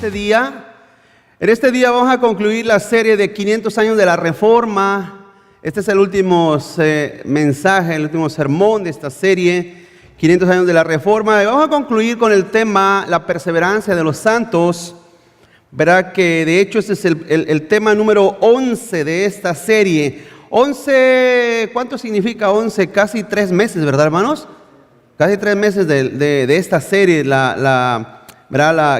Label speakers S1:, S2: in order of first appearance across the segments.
S1: este día. En este día vamos a concluir la serie de 500 años de la Reforma. Este es el último mensaje, el último sermón de esta serie, 500 años de la Reforma. Y vamos a concluir con el tema, la perseverancia de los santos. Verá que de hecho este es el tema número 11 de esta serie. 11, ¿cuánto significa 11? Casi 3 meses, ¿verdad, hermanos? Casi 3 meses de esta serie, la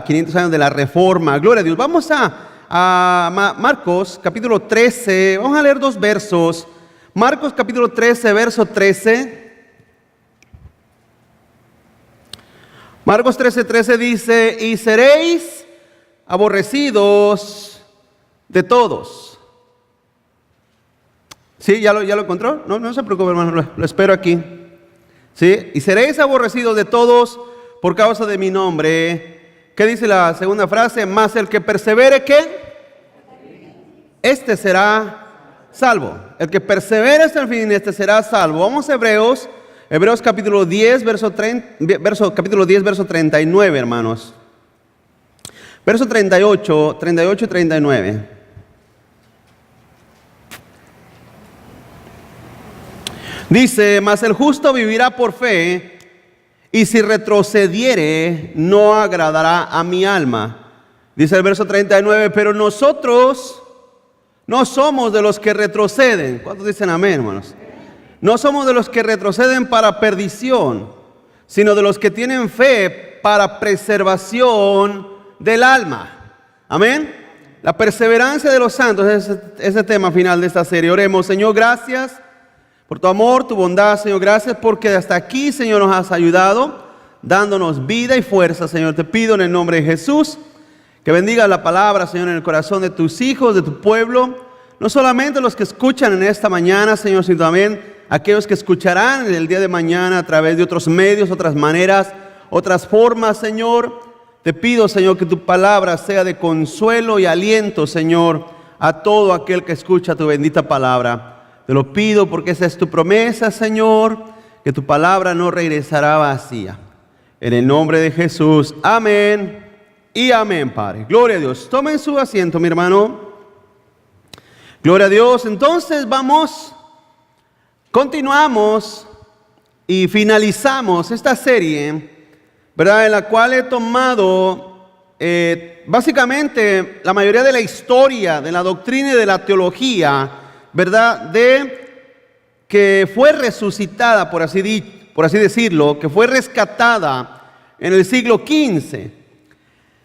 S1: 500 años de la Reforma. Gloria a Dios. Vamos a Marcos capítulo 13. Vamos a leer 2 versos. Marcos capítulo 13, verso 13. Marcos 13 dice: y seréis aborrecidos de todos. ¿Sí? ¿Ya lo encontró? No se preocupe, hermano, lo espero aquí. ¿Sí? Y seréis aborrecidos de todos por causa de mi nombre. ¿Qué dice la segunda frase? Mas el que persevere, ¿qué? Este será salvo. El que persevere hasta el fin, este será salvo. Vamos a Hebreos capítulo 10, capítulo 10, verso 39, hermanos. Verso 38 y 39. Dice: mas el justo vivirá por fe, y si retrocediere, no agradará a mi alma. Dice el verso 39, pero nosotros no somos de los que retroceden. ¿Cuántos dicen amén, hermanos? No somos de los que retroceden para perdición, sino de los que tienen fe para preservación del alma. Amén. La perseverancia de los santos es el tema final de esta serie. Oremos. Señor, gracias por tu amor, tu bondad, Señor. Gracias porque hasta aquí, Señor, nos has ayudado, dándonos vida y fuerza, Señor. Te pido en el nombre de Jesús que bendiga la palabra, Señor, en el corazón de tus hijos, de tu pueblo. No solamente los que escuchan en esta mañana, Señor, sino también aquellos que escucharán en el día de mañana a través de otros medios, otras maneras, otras formas, Señor. Te pido, Señor, que tu palabra sea de consuelo y aliento, Señor, a todo aquel que escucha tu bendita palabra. Te lo pido porque esa es tu promesa, Señor, que tu palabra no regresará vacía. En el nombre de Jesús, amén y amén, Padre. Gloria a Dios. Tomen su asiento, mi hermano. Gloria a Dios. Entonces continuamos y finalizamos esta serie, ¿verdad? En la cual he tomado básicamente la mayoría de la historia, de la doctrina y de la teología, ¿verdad? De que fue resucitada, por así decirlo, que fue rescatada en el siglo XV.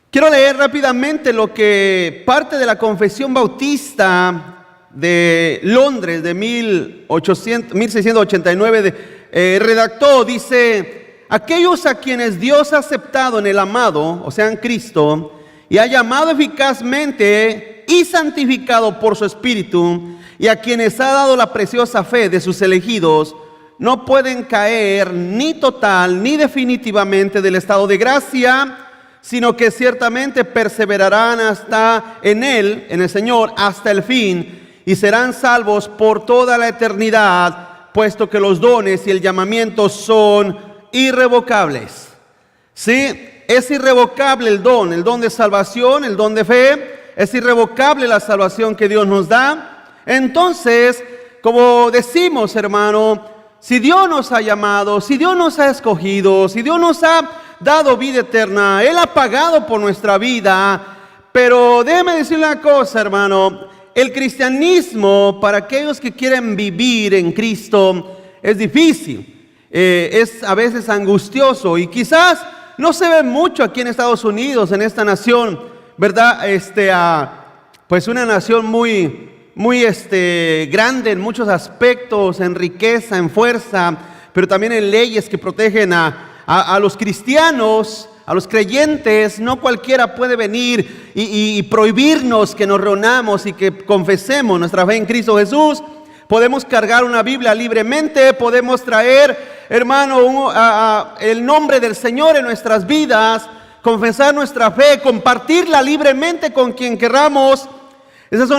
S1: Quiero leer rápidamente lo que parte de la Confesión Bautista de Londres de 1689 redactó. Dice: aquellos a quienes Dios ha aceptado en el amado, o sea en Cristo, y ha llamado eficazmente y santificado por su Espíritu, y a quienes ha dado la preciosa fe de sus elegidos, no pueden caer ni total ni definitivamente del estado de gracia, sino que ciertamente perseverarán hasta en Él, en el Señor, hasta el fin, y serán salvos por toda la eternidad, puesto que los dones y el llamamiento son irrevocables. Sí, es irrevocable el don de salvación, el don de fe, es irrevocable la salvación que Dios nos da. Entonces, como decimos, hermano, si Dios nos ha llamado, si Dios nos ha escogido, si Dios nos ha dado vida eterna, Él ha pagado por nuestra vida. Pero déjeme decirle una cosa, hermano, el cristianismo para aquellos que quieren vivir en Cristo es difícil, es a veces angustioso, y quizás no se ve mucho aquí en Estados Unidos, en esta nación, ¿verdad? Pues una nación muy grande en muchos aspectos, en riqueza, en fuerza, pero también en leyes que protegen a los cristianos, a los creyentes. No cualquiera puede venir y prohibirnos que nos reunamos y que confesemos nuestra fe en Cristo Jesús. Podemos cargar una Biblia libremente, podemos traer, hermano, el nombre del Señor en nuestras vidas, confesar nuestra fe, compartirla libremente con quien queramos. Esas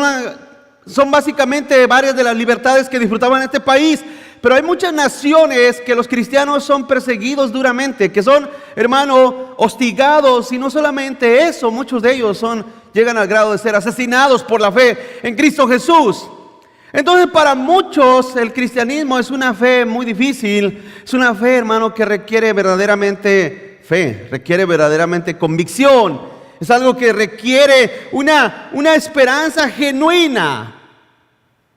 S1: son básicamente varias de las libertades que disfrutaban en este país. pero hay muchas naciones que los cristianos son perseguidos duramente, que son, hermano, hostigados, y no solamente eso, muchos de ellos llegan al grado de ser asesinados por la fe en Cristo Jesús. Entonces, para muchos el cristianismo es una fe muy difícil, es una fe, hermano, que requiere verdaderamente fe, requiere verdaderamente convicción, es algo que requiere una esperanza genuina,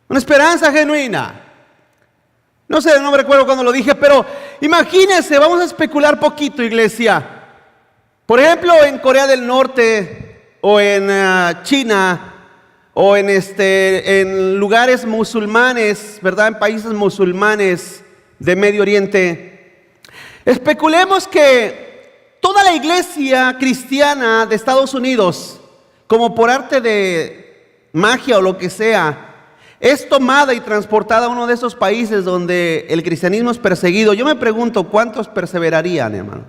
S1: una esperanza genuina. No sé, no me recuerdo cuando lo dije, pero imagínense, vamos a especular poquito, iglesia. Por ejemplo, en Corea del Norte o en China o en lugares musulmanes, ¿verdad? En países musulmanes de Medio Oriente. Especulemos que toda la iglesia cristiana de Estados Unidos, como por arte de magia o lo que sea, es tomada y transportada a uno de esos países donde el cristianismo es perseguido. Yo me pregunto, ¿cuántos perseverarían, hermano?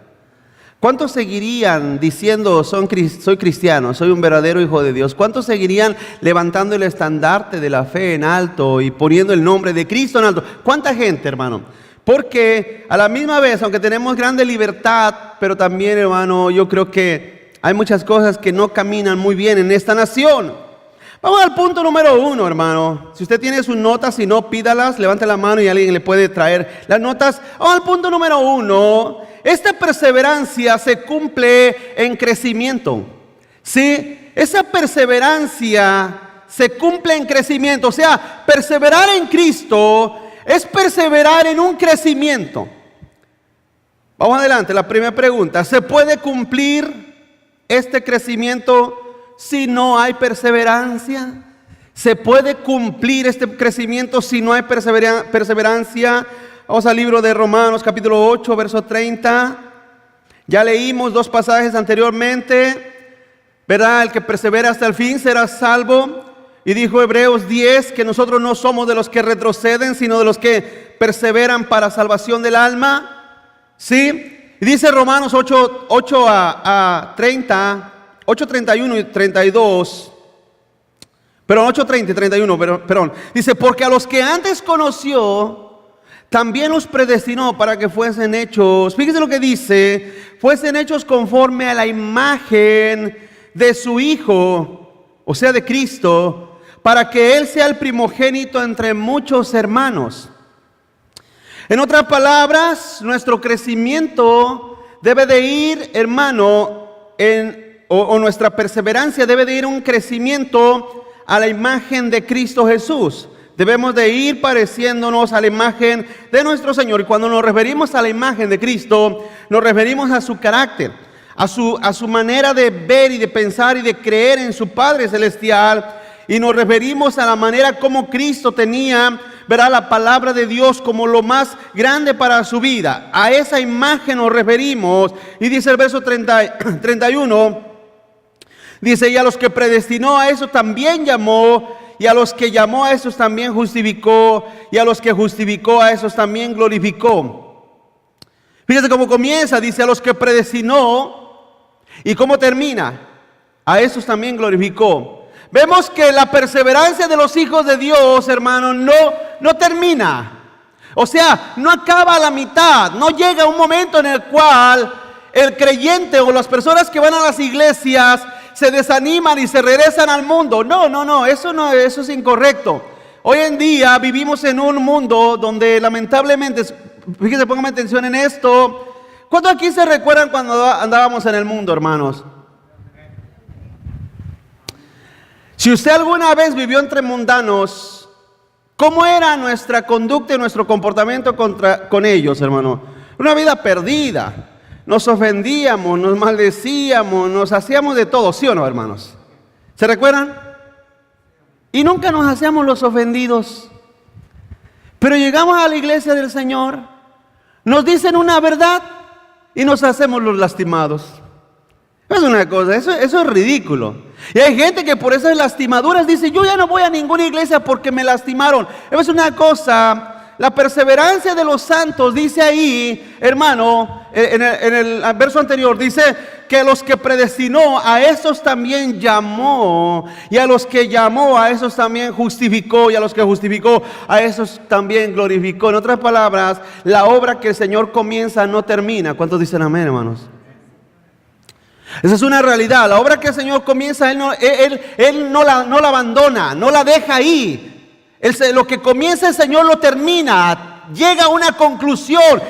S1: ¿Cuántos seguirían diciendo, soy cristiano, soy un verdadero hijo de Dios? ¿Cuántos seguirían levantando el estandarte de la fe en alto y poniendo el nombre de Cristo en alto? ¿Cuánta gente, hermano? Porque a la misma vez, aunque tenemos grande libertad, pero también, hermano, yo creo que hay muchas cosas que no caminan muy bien en esta nación. Vamos al punto número 1, hermano. Si usted tiene sus notas, si no, pídalas, levante la mano y alguien le puede traer las notas. Vamos al punto número 1. Esta perseverancia se cumple en crecimiento. ¿Sí? Esa perseverancia se cumple en crecimiento. O sea, perseverar en Cristo es perseverar en un crecimiento. Vamos adelante, la primera pregunta. ¿Se puede cumplir este crecimiento si no hay perseverancia? ¿Se puede cumplir este crecimiento si no hay perseverancia? Vamos al libro de Romanos capítulo 8, verso 30. Ya leímos 2 pasajes anteriormente, ¿verdad? El que persevera hasta el fin será salvo. Y dijo Hebreos 10 que nosotros no somos de los que retroceden, sino de los que perseveran para salvación del alma. ¿Sí? Y dice Romanos 8 a 30, 8:31 y 32, perdón, 8:30 y 31, perdón. Dice, porque a los que antes conoció, también los predestinó para que fuesen hechos, fíjese lo que dice, fuesen hechos conforme a la imagen de su Hijo, o sea, de Cristo, para que Él sea el primogénito entre muchos hermanos. En otras palabras, nuestro crecimiento debe de ir, hermano, o nuestra perseverancia debe de ir un crecimiento a la imagen de Cristo Jesús. Debemos de ir pareciéndonos a la imagen de nuestro Señor. Y cuando nos referimos a la imagen de Cristo, nos referimos a su carácter, a su manera de ver y de pensar y de creer en su Padre Celestial. Y nos referimos a la manera como Cristo tenía, verá, la palabra de Dios como lo más grande para su vida. A esa imagen nos referimos. Y dice el verso 31, dice, y a los que predestinó a eso también llamó, y a los que llamó a esos también justificó, y a los que justificó a esos también glorificó. Fíjate cómo comienza, dice, a los que predestinó, y cómo termina, a esos también glorificó. Vemos que la perseverancia de los hijos de Dios, hermano, no termina. O sea, no acaba a la mitad, no llega un momento en el cual el creyente o las personas que van a las iglesias se desaniman y se regresan al mundo. No, eso es incorrecto. Hoy en día vivimos en un mundo donde lamentablemente, fíjense, pónganme atención en esto. ¿Cuántos aquí se recuerdan cuando andábamos en el mundo, hermanos? Si usted alguna vez vivió entre mundanos, ¿cómo era nuestra conducta y nuestro comportamiento con ellos, hermano? Una vida perdida. Nos ofendíamos, nos maldecíamos, nos hacíamos de todo, ¿sí o no, hermanos? ¿Se recuerdan? Y nunca nos hacíamos los ofendidos. Pero llegamos a la iglesia del Señor, nos dicen una verdad y nos hacemos los lastimados. Es una cosa, eso es ridículo. Y hay gente que por esas lastimaduras dice, yo ya no voy a ninguna iglesia porque me lastimaron. Es una cosa, la perseverancia de los santos, dice ahí, hermano, en el verso anterior dice que los que predestinó, a esos también llamó, y a los que llamó, a esos también justificó, y a los que justificó, a esos también glorificó. En otras palabras, la obra que el Señor comienza no termina. ¿Cuántos dicen amén, hermanos? Esa es una realidad. La obra que el Señor comienza, Él no la abandona, no la deja ahí. Lo que comienza el Señor lo termina, llega a una conclusión.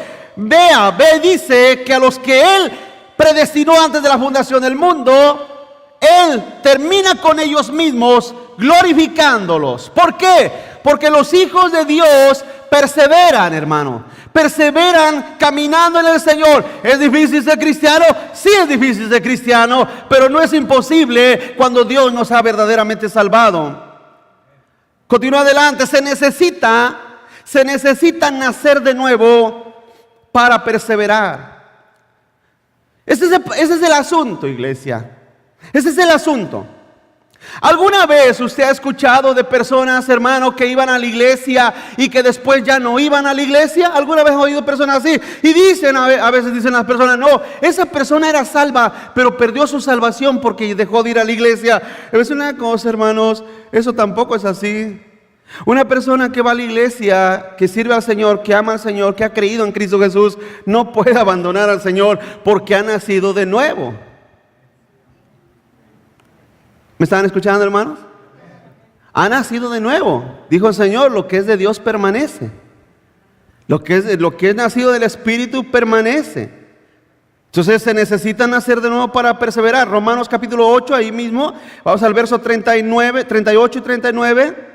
S1: Dice que a los que Él predestinó antes de la fundación del mundo, Él termina con ellos mismos glorificándolos. ¿Por qué? Porque los hijos de Dios perseveran, hermano. Perseveran caminando en el Señor. ¿Es difícil ser cristiano? Sí, es difícil ser cristiano, pero no es imposible cuando Dios nos ha verdaderamente salvado. Continúa adelante. Se necesita nacer de nuevo para perseverar. Ese es el asunto, iglesia. Ese es el asunto. ¿Alguna vez usted ha escuchado de personas, hermano, que iban a la iglesia y que después ya no iban a la iglesia? ¿Alguna vez ha oído personas así? Y dicen, a veces dicen las personas, no, esa persona era salva, pero perdió su salvación porque dejó de ir a la iglesia. Es una cosa, hermanos, eso tampoco es así. Una persona que va a la iglesia, que sirve al Señor, que ama al Señor, que ha creído en Cristo Jesús, no puede abandonar al Señor porque ha nacido de nuevo. ¿Me están escuchando, hermanos? Ha nacido de nuevo. Dijo el Señor, lo que es de Dios permanece. Lo que es nacido del Espíritu permanece. Entonces se necesita nacer de nuevo para perseverar. Romanos capítulo 8, ahí mismo, vamos al verso 39, 38 y 39.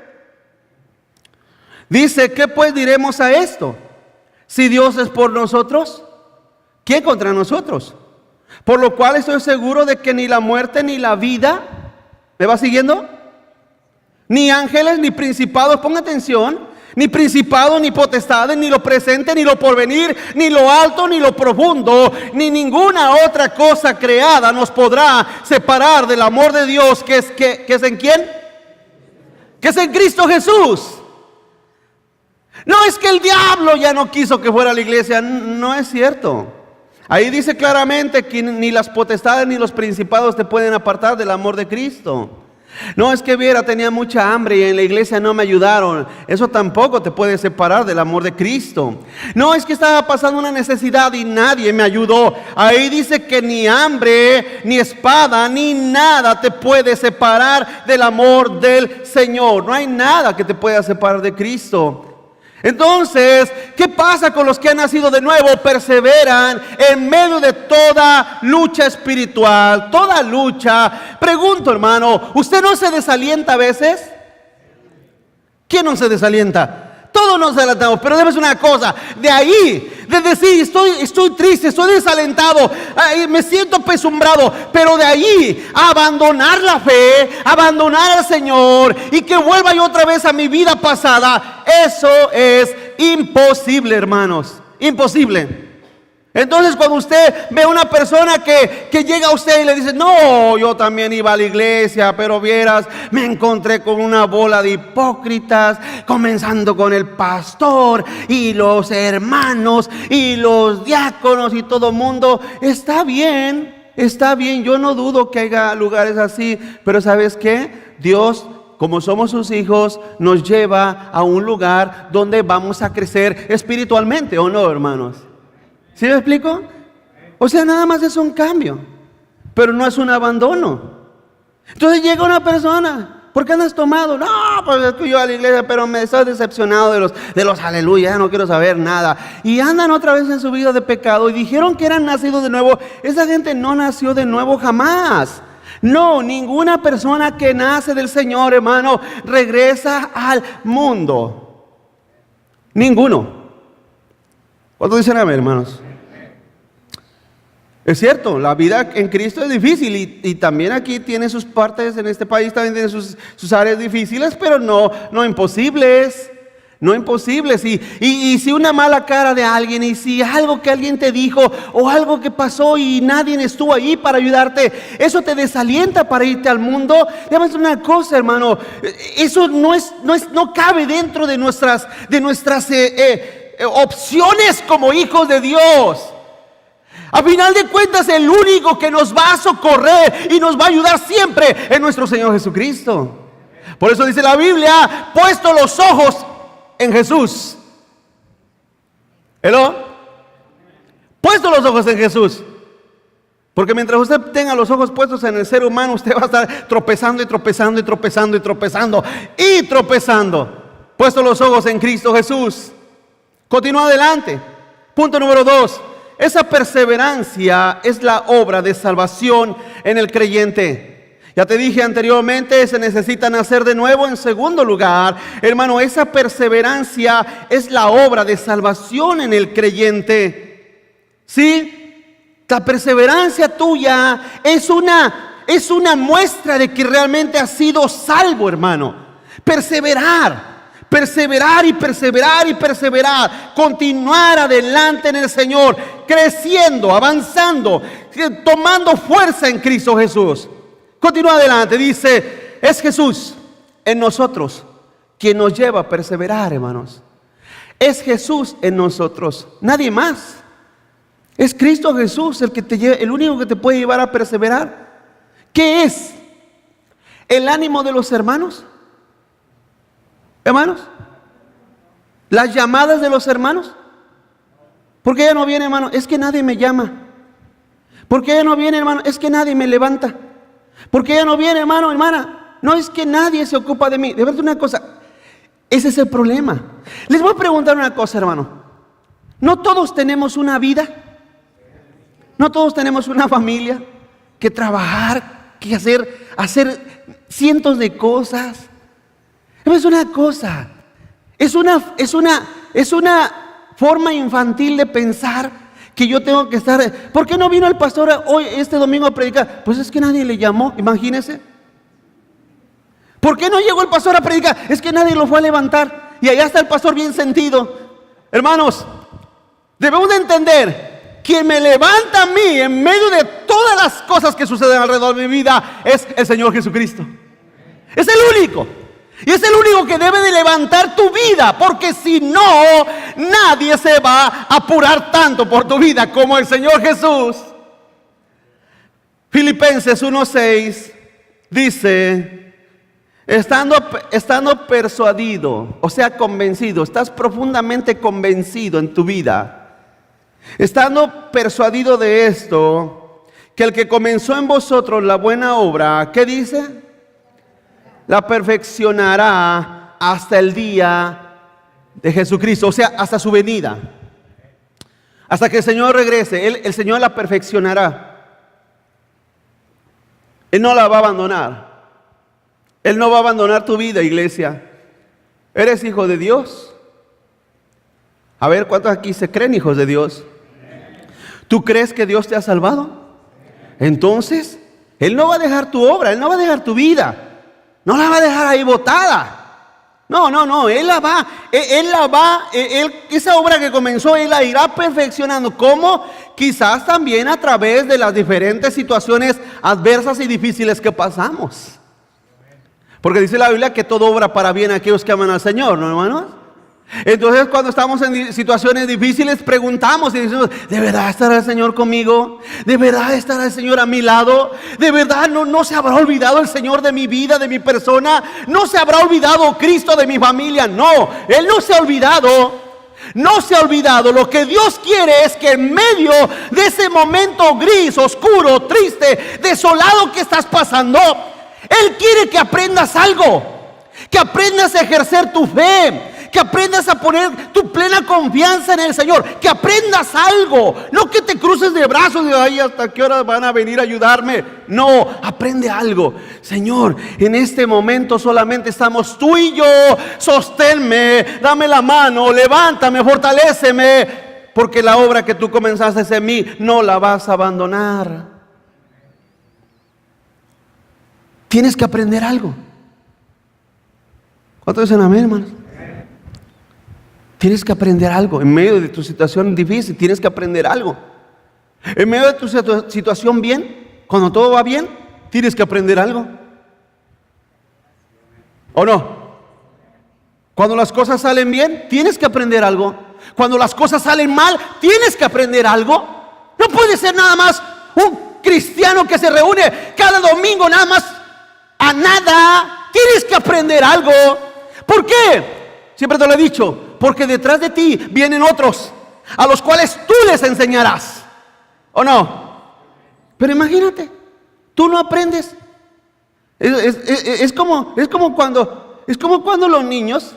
S1: Dice, ¿qué pues diremos a esto? Si Dios es por nosotros, ¿quién contra nosotros? Por lo cual estoy seguro de que ni la muerte ni la vida, ¿me va siguiendo? Ni ángeles ni principados, ponga atención, ni principados ni potestades, ni lo presente ni lo porvenir, ni lo alto ni lo profundo, ni ninguna otra cosa creada nos podrá separar del amor de Dios que es en ¿quién? Que es en Cristo Jesús. No es que el diablo ya no quiso que fuera a la iglesia, no es cierto. Ahí dice claramente que ni las potestades ni los principados te pueden apartar del amor de Cristo. No es que tenía mucha hambre y en la iglesia no me ayudaron. Eso tampoco te puede separar del amor de Cristo. No es que estaba pasando una necesidad y nadie me ayudó. Ahí dice que ni hambre, ni espada, ni nada te puede separar del amor del Señor. No hay nada que te pueda separar de Cristo. Entonces, ¿qué pasa con los que han nacido de nuevo? Perseveran en medio de toda lucha espiritual, toda lucha. Pregunto, hermano, ¿usted no se desalienta a veces? ¿Quién no se desalienta? Todos nos desalentamos, pero debes una cosa, de ahí, de decir estoy triste, estoy desalentado, me siento apesumbrado, pero de ahí a abandonar la fe, abandonar al Señor y que vuelva yo otra vez a mi vida pasada, eso es imposible, hermanos, imposible. Entonces cuando usted ve a una persona que llega a usted y le dice, no, yo también iba a la iglesia, pero vieras, me encontré con una bola de hipócritas, comenzando con el pastor y los hermanos y los diáconos y todo mundo. Está bien, yo no dudo que haya lugares así, pero ¿sabes qué? Dios, como somos sus hijos, nos lleva a un lugar donde vamos a crecer espiritualmente, ¿o no, hermanos? ¿Sí me explico? O sea, nada más es un cambio, pero no es un abandono. Entonces llega una persona, ¿por qué andas tomado? No, pues es que yo a la iglesia, pero me estoy decepcionado de los aleluya, ya no quiero saber nada. Y andan otra vez en su vida de pecado y dijeron que eran nacidos de nuevo. Esa gente no nació de nuevo jamás. No, ninguna persona que nace del Señor, hermano, regresa al mundo. Ninguno. ¿Cuántos dicen amén, hermanos? Es cierto, la vida en Cristo es difícil y también aquí tiene sus partes, en este país también tiene sus áreas difíciles, pero no imposibles. No imposibles. Y si una mala cara de alguien, y si algo que alguien te dijo o algo que pasó y nadie estuvo ahí para ayudarte, eso te desalienta para irte al mundo. Déjame decir una cosa, hermano, eso no cabe dentro de nuestras opciones como hijos de Dios. A final de cuentas, el único que nos va a socorrer y nos va a ayudar siempre es nuestro Señor Jesucristo. Por eso dice la Biblia, puesto los ojos en Jesús. ¿Hello? Puesto los ojos en Jesús. Porque mientras usted tenga los ojos puestos en el ser humano, usted va a estar tropezando y tropezando y tropezando y tropezando y tropezando. Puesto los ojos en Cristo Jesús. Continúa adelante. Punto número 2. Esa perseverancia es la obra de salvación en el creyente. Ya te dije anteriormente, se necesita nacer de nuevo. En segundo lugar, hermano, esa perseverancia es la obra de salvación en el creyente. ¿Sí? La perseverancia tuya es una muestra de que realmente has sido salvo, hermano. Perseverar y perseverar y perseverar. Continuar adelante en el Señor, creciendo, avanzando, tomando fuerza en Cristo Jesús. Continúa adelante, dice, es Jesús en nosotros quien nos lleva a perseverar, hermanos. Es Jesús en nosotros, nadie más. Es Cristo Jesús el único que te puede llevar a perseverar. ¿Qué es? ¿El ánimo de los hermanos? Hermanos, las llamadas de los hermanos. ¿Por qué ella no viene, hermano? Es que nadie me llama. ¿Por qué ella no viene, hermano? Es que nadie me levanta. ¿Por qué ella no viene, hermano, hermana? No, es que nadie se ocupa de mí. De verdad, una cosa, ese es el problema. Les voy a preguntar una cosa, hermano. ¿No todos tenemos una vida? ¿No todos tenemos una familia que trabajar, que hacer cientos de cosas? Es una cosa, es una forma infantil de pensar que yo tengo que estar. ¿Por qué no vino el pastor hoy, este domingo, a predicar? Pues es que nadie le llamó, imagínese. ¿Por qué no llegó el pastor a predicar? Es que nadie lo fue a levantar. Y allá está el pastor bien sentido. Hermanos, debemos de entender, quien me levanta a mí en medio de todas las cosas que suceden alrededor de mi vida es el Señor Jesucristo. Es el único. Y es el único que debe de levantar tu vida, porque si no, nadie se va a apurar tanto por tu vida como el Señor Jesús. Filipenses 1:6 dice, estando persuadido, o sea convencido, estás profundamente convencido en tu vida, estando persuadido de esto, que el que comenzó en vosotros la buena obra, ¿qué dice? La perfeccionará hasta el día de Jesucristo, o sea, hasta su venida. Hasta que el Señor regrese, el Señor la perfeccionará. Él no la va a abandonar. Él no va a abandonar tu vida, iglesia. ¿Eres hijo de Dios? A ver, ¿cuántos aquí se creen hijos de Dios? ¿Tú crees que Dios te ha salvado? Entonces, Él no va a dejar tu obra, Él no va a dejar tu vida. No la va a dejar ahí botada. No, esa obra que comenzó, Él la irá perfeccionando. ¿Cómo? Quizás también a través de las diferentes situaciones adversas y difíciles que pasamos. Porque dice la Biblia que todo obra para bien a aquellos que aman al Señor, ¿no, hermanos? Entonces, cuando estamos en situaciones difíciles, preguntamos y decimos, ¿de verdad estará el Señor conmigo? ¿De verdad estará el Señor a mi lado? ¿De verdad no se habrá olvidado el Señor de mi vida, de mi persona? ¿No se habrá olvidado Cristo de mi familia? No, Él no se ha olvidado. No se ha olvidado. Lo que Dios quiere es que en medio de ese momento gris, oscuro, triste, desolado que estás pasando, Él quiere que aprendas algo, que aprendas a ejercer tu fe, que aprendas a poner tu plena confianza en el Señor, que aprendas algo, no que te cruces de brazos y ay, ¿hasta qué hora van a venir a ayudarme? No, aprende algo. Señor, en este momento solamente estamos tú y yo, sosténme, dame la mano, levántame, fortaléceme, porque la obra que tú comenzaste en mí no la vas a abandonar. Tienes que aprender algo. ¿Cuántos dicen amén, hermanos? Tienes que aprender algo. En medio de tu situación difícil, tienes que aprender algo. En medio de tu situación bien, cuando todo va bien, tienes que aprender algo. ¿O no? Cuando las cosas salen bien, tienes que aprender algo. Cuando las cosas salen mal, tienes que aprender algo. No puede ser nada más un cristiano que se reúne cada domingo nada más a nada. Tienes que aprender algo. ¿Por qué? Siempre te lo he dicho, porque detrás de ti vienen otros a los cuales tú les enseñarás, ¿o no? Pero imagínate, tú no aprendes. Es como cuando los niños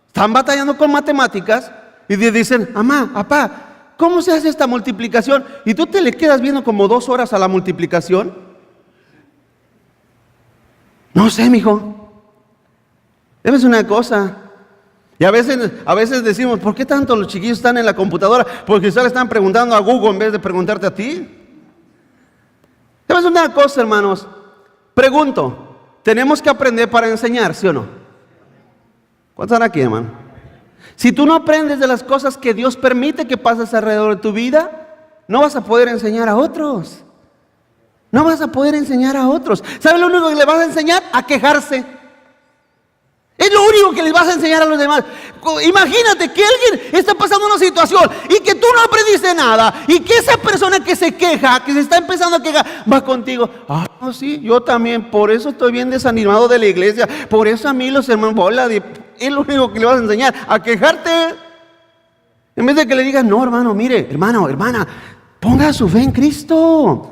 S1: están batallando con matemáticas y dicen: mamá, papá, ¿cómo se hace esta multiplicación? Y tú te le quedas viendo como 2 horas a la multiplicación. No sé, mijo. Debes una cosa. Y a veces decimos: ¿por qué tanto los chiquillos están en la computadora? Porque quizás le están preguntando a Google en vez de preguntarte a ti. Debes una cosa, hermanos. Pregunto, ¿tenemos que aprender para enseñar, sí o no? ¿Cuántos están aquí, hermano? Si tú no aprendes de las cosas que Dios permite que pases alrededor de tu vida, no vas a poder enseñar a otros. No vas a poder enseñar a otros. ¿Sabes lo único que le vas a enseñar? A quejarse. Es lo único que les vas a enseñar a los demás. Imagínate que alguien está pasando una situación y que tú no aprendiste nada, y que esa persona que se queja, que se está empezando a quejar, va contigo: ah, no, sí, yo también, por eso estoy bien desanimado de la iglesia, por eso a mí los hermanos, es lo único que le vas a enseñar, a quejarte. En vez de que le digas: no, hermano, mire, hermano, hermana, ponga su fe en Cristo,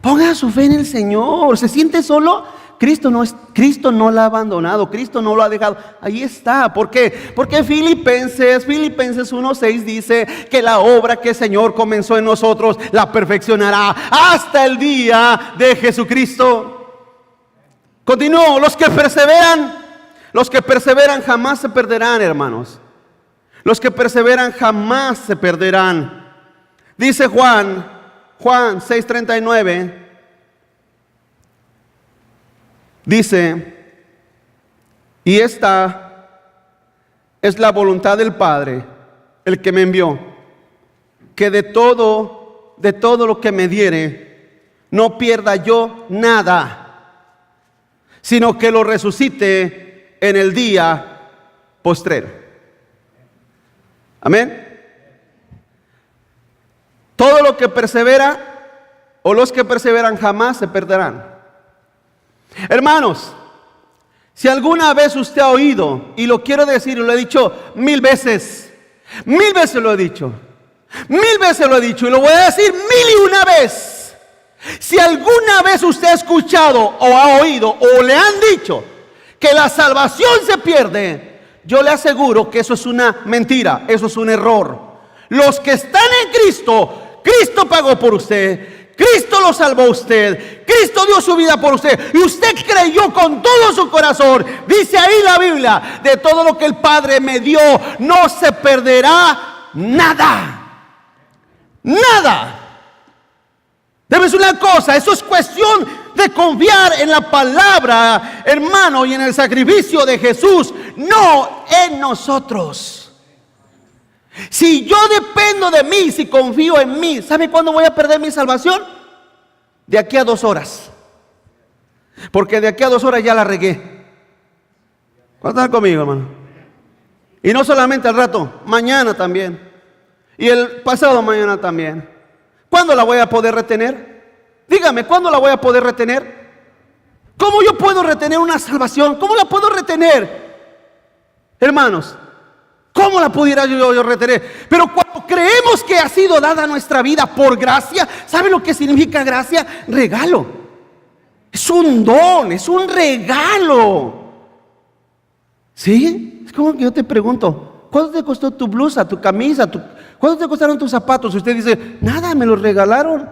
S1: ponga su fe en el Señor. ¿Se siente solo? Cristo no lo ha abandonado, Cristo no lo ha dejado, ahí está. ¿Por qué? Porque Filipenses 1:6 dice que la obra que el Señor comenzó en nosotros la perfeccionará hasta el día de Jesucristo. Continúo: los que perseveran jamás se perderán, hermanos. Los que perseveran jamás se perderán. Dice Juan 6:39. Dice: y esta es la voluntad del Padre, el que me envió, que de todo lo que me diere, no pierda yo nada, sino que lo resucite en el día postrero. Amén. Todo lo que persevera, o los que perseveran, jamás se perderán. Hermanos, si alguna vez usted ha oído, y lo quiero decir y lo he dicho 1000 veces, 1000 veces lo he dicho, 1000 veces lo he dicho, y lo voy a decir 1001 vez. Si alguna vez usted ha escuchado o ha oído o le han dicho que la salvación se pierde, yo le aseguro que eso es una mentira, eso es un error. Los que están en Cristo, Cristo pagó por usted, Cristo lo salvó a usted, Cristo dio su vida por usted, y usted creyó con todo su corazón. Dice ahí la Biblia: de todo lo que el Padre me dio, no se perderá nada. Nada. Debes una cosa, eso es cuestión de confiar en la palabra, hermano, y en el sacrificio de Jesús, no en nosotros. Si yo dependo de mí, si confío en mí, ¿sabe cuándo voy a perder mi salvación? De aquí a 2 horas. Porque de aquí a 2 horas ya la regué. ¿Cuántos están conmigo, hermano? Y no solamente al rato, mañana también. Y el pasado mañana también. ¿Cuándo la voy a poder retener? Dígame, ¿cuándo la voy a poder retener? ¿Cómo yo puedo retener una salvación? ¿Cómo la puedo retener? Hermanos, ¿cómo la pudiera yo retener? Pero cuando creemos que ha sido dada nuestra vida por gracia, ¿sabe lo que significa gracia? Regalo. Es un don, es un regalo. ¿Sí? Es como que yo te pregunto: ¿cuánto te costó tu blusa, tu camisa? ¿Cuánto te costaron tus zapatos? Y usted dice: nada, me los regalaron.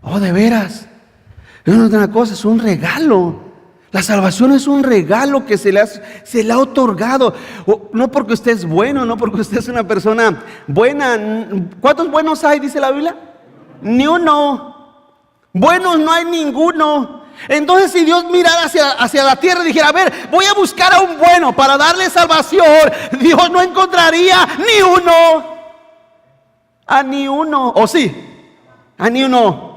S1: Oh, de veras. No es una cosa, es un regalo. La salvación es un regalo que se le ha otorgado. No porque usted es bueno, no porque usted es una persona buena. ¿Cuántos buenos hay, dice la Biblia? Ni uno. Buenos no hay ninguno. Entonces, si Dios mirara hacia la tierra y dijera: a ver, voy a buscar a un bueno para darle salvación, Dios no encontraría ni uno. A ni uno. ¿O sí? A ni uno.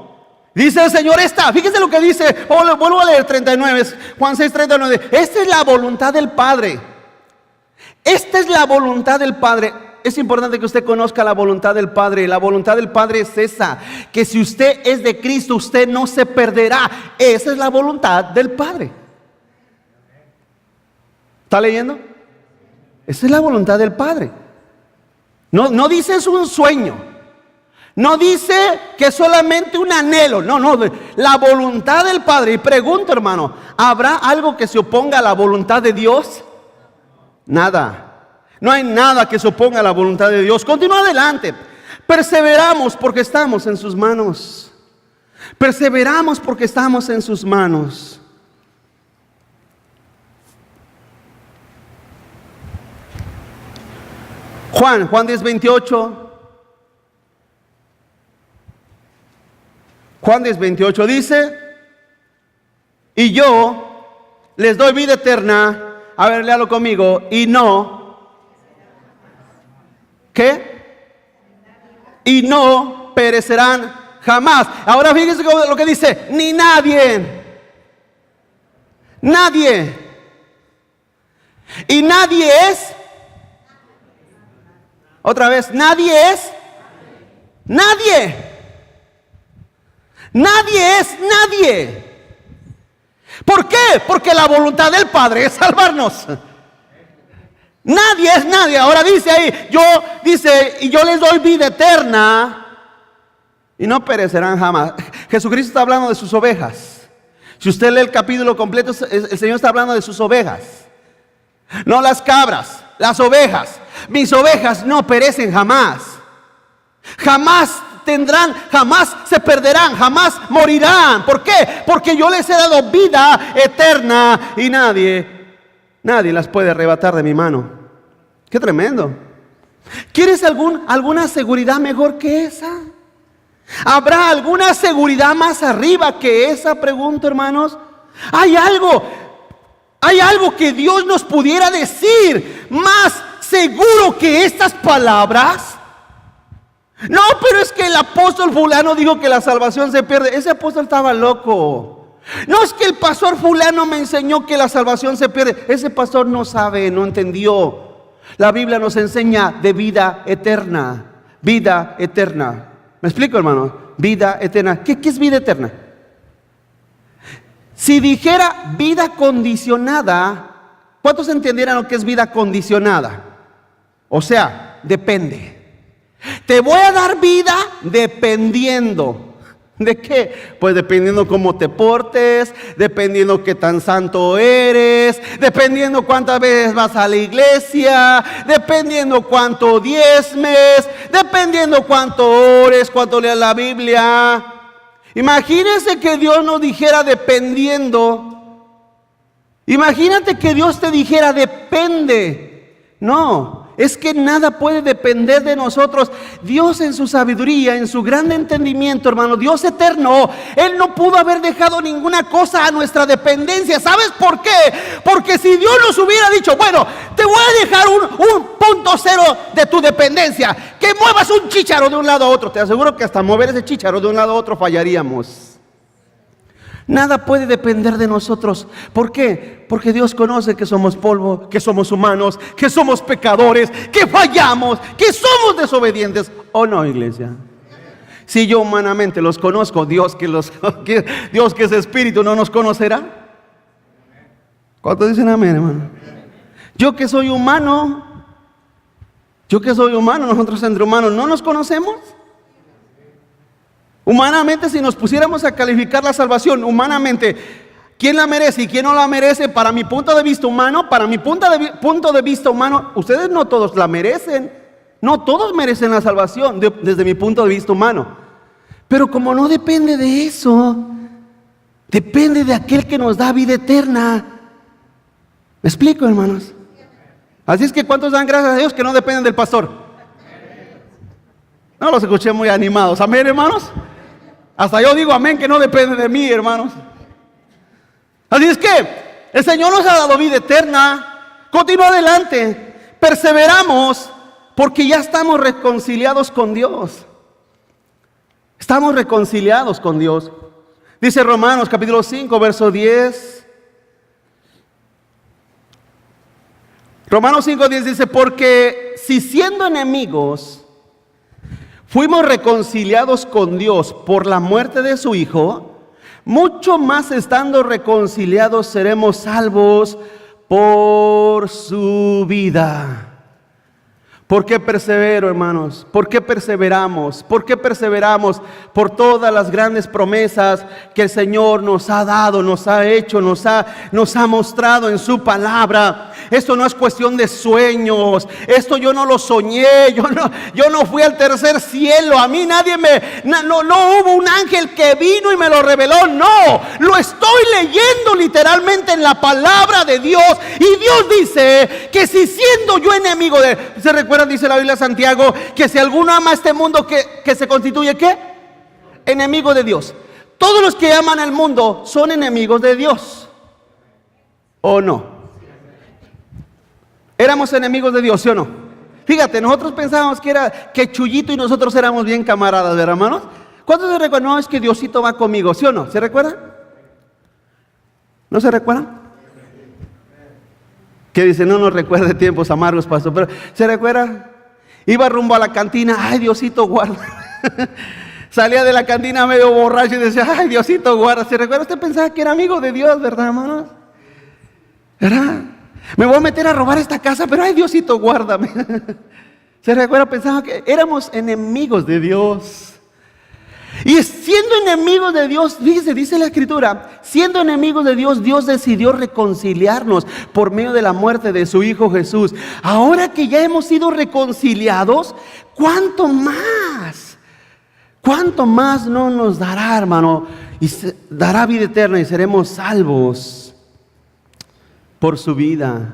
S1: Dice el Señor: fíjense lo que dice. Vuelvo a leer 39, Juan 6:39. Esta es la voluntad del Padre. Esta es la voluntad del Padre. es importante que usted conozca la voluntad del Padre. La voluntad del Padre es esa, que si usted es de Cristo, usted no se perderá. Esa es la voluntad del Padre. ¿Está leyendo? Esa es la voluntad del Padre. No dice es un sueño. No dice que es solamente un anhelo. No, la voluntad del Padre. Y pregunto, hermano, ¿habrá algo que se oponga a la voluntad de Dios? Nada. No hay nada que se oponga a la voluntad de Dios. Continúa adelante. Perseveramos porque estamos en sus manos. Perseveramos porque estamos en sus manos. Juan 10:28. Juan 10:28 dice: y yo les doy vida eterna. A ver, léalo conmigo. Y no, ¿qué? Y no perecerán jamás. Ahora fíjense lo que dice: ni nadie. Nadie. Y nadie es. Otra vez, nadie es. Nadie. Nadie es nadie. ¿Por qué? Porque la voluntad del Padre es salvarnos. Nadie es nadie. Ahora dice ahí, y yo les doy vida eterna y no perecerán jamás. Jesucristo está hablando de sus ovejas. Si usted lee el capítulo completo, el Señor está hablando de sus ovejas. No las cabras, las ovejas. Mis ovejas no perecen jamás. Jamás tendrán, jamás se perderán, jamás morirán. ¿Por qué? Porque yo les he dado vida eterna y nadie las puede arrebatar de mi mano. Qué tremendo. ¿Quieres alguna seguridad mejor que esa? ¿Habrá alguna seguridad más arriba que esa? Pregunto, hermanos. Hay algo que Dios nos pudiera decir más seguro que estas palabras. No, pero es que el apóstol fulano dijo que la salvación se pierde. Ese apóstol estaba loco. No, es que el pastor fulano me enseñó que la salvación se pierde. Ese pastor no sabe, no entendió. La Biblia nos enseña de vida eterna. Vida eterna. ¿Me explico, hermano? Vida eterna. ¿Qué es vida eterna? Si dijera vida condicionada, ¿cuántos entendieran lo que es vida condicionada? O sea, depende. Te voy a dar vida dependiendo. ¿De qué? Pues dependiendo cómo te portes, dependiendo qué tan santo eres, dependiendo cuántas veces vas a la iglesia, dependiendo cuánto diezmes, dependiendo cuánto ores, cuánto leas la Biblia. Imagínense que Dios nos dijera dependiendo. Imagínate que Dios te dijera depende. No. Es que nada puede depender de nosotros. Dios en su sabiduría, en su gran entendimiento, hermano, Dios eterno, Él no pudo haber dejado ninguna cosa a nuestra dependencia. ¿Sabes por qué? Porque si Dios nos hubiera dicho, bueno, te voy a dejar un punto cero de tu dependencia, que muevas un chícharo de un lado a otro, te aseguro que hasta mover ese chícharo de un lado a otro fallaríamos. Nada puede depender de nosotros. ¿Por qué? Porque Dios conoce que somos polvo, que somos humanos, que somos pecadores, que fallamos, que somos desobedientes. ¿O no, iglesia? Si yo humanamente los conozco, Dios que es espíritu, ¿no nos conocerá? ¿Cuántos dicen amén, hermano? Yo que soy humano, nosotros entre humanos, ¿no nos conocemos? Humanamente, si nos pusiéramos a calificar la salvación, humanamente, ¿quién la merece y quién no la merece? Para mi punto de vista humano, ustedes no todos la merecen. No todos merecen la salvación desde mi punto de vista humano. Pero como no depende de eso, depende de aquel que nos da vida eterna. ¿Me explico, hermanos? Así es que ¿cuántos dan gracias a Dios que no dependen del pastor? No los escuché muy animados. ¿Amén, hermanos? Hasta yo digo amén, que no depende de mí, hermanos. Así es que el Señor nos ha dado vida eterna. Continúa adelante. Perseveramos porque ya estamos reconciliados con Dios. Estamos reconciliados con Dios. Dice Romanos capítulo 5, verso 10. Romanos 5:10 dice, porque si siendo enemigos fuimos reconciliados con Dios por la muerte de su Hijo, mucho más estando reconciliados seremos salvos por su vida. ¿Por qué persevero, hermanos? ¿Por qué perseveramos? ¿Por qué perseveramos? Por todas las grandes promesas que el Señor nos ha dado, nos ha hecho, nos ha mostrado en su palabra. Esto no es cuestión de sueños. Esto yo no lo soñé. Yo no fui al tercer cielo. A mí nadie no hubo un ángel que vino y me lo reveló. No, lo estoy leyendo literalmente en la palabra de Dios. Y Dios dice que si siendo yo enemigo de... ¿Se recuerdan? Dice la Biblia de Santiago que si alguno ama este mundo, que se constituye ¿qué? Enemigo de Dios. Todos los que aman al mundo son enemigos de Dios, ¿o no? ¿Éramos enemigos de Dios, sí o no? Fíjate, nosotros pensábamos que Chuyito y nosotros éramos bien camaradas, ¿verdad, hermanos? ¿Cuántos se recuerdan? No, es que Diosito va conmigo, ¿sí o no? ¿Se recuerdan? ¿No se recuerdan? Que dice, no nos recuerde tiempos amargos, pastor, pero ¿se recuerda? Iba rumbo a la cantina, ay, Diosito guarda. Salía de la cantina medio borracho y decía, ay, Diosito guarda. ¿Se recuerda? Usted pensaba que era amigo de Dios, ¿verdad, hermanos? ¿Verdad? Me voy a meter a robar esta casa, pero ay, Diosito guárdame. ¿Se recuerda? Pensaba que éramos enemigos de Dios. Y siendo enemigos de Dios, fíjese, dice la Escritura, siendo enemigos de Dios, Dios decidió reconciliarnos por medio de la muerte de su Hijo Jesús. Ahora que ya hemos sido reconciliados, ¿cuánto más? ¿Cuánto más no nos dará, hermano? Y dará vida eterna y seremos salvos por su vida.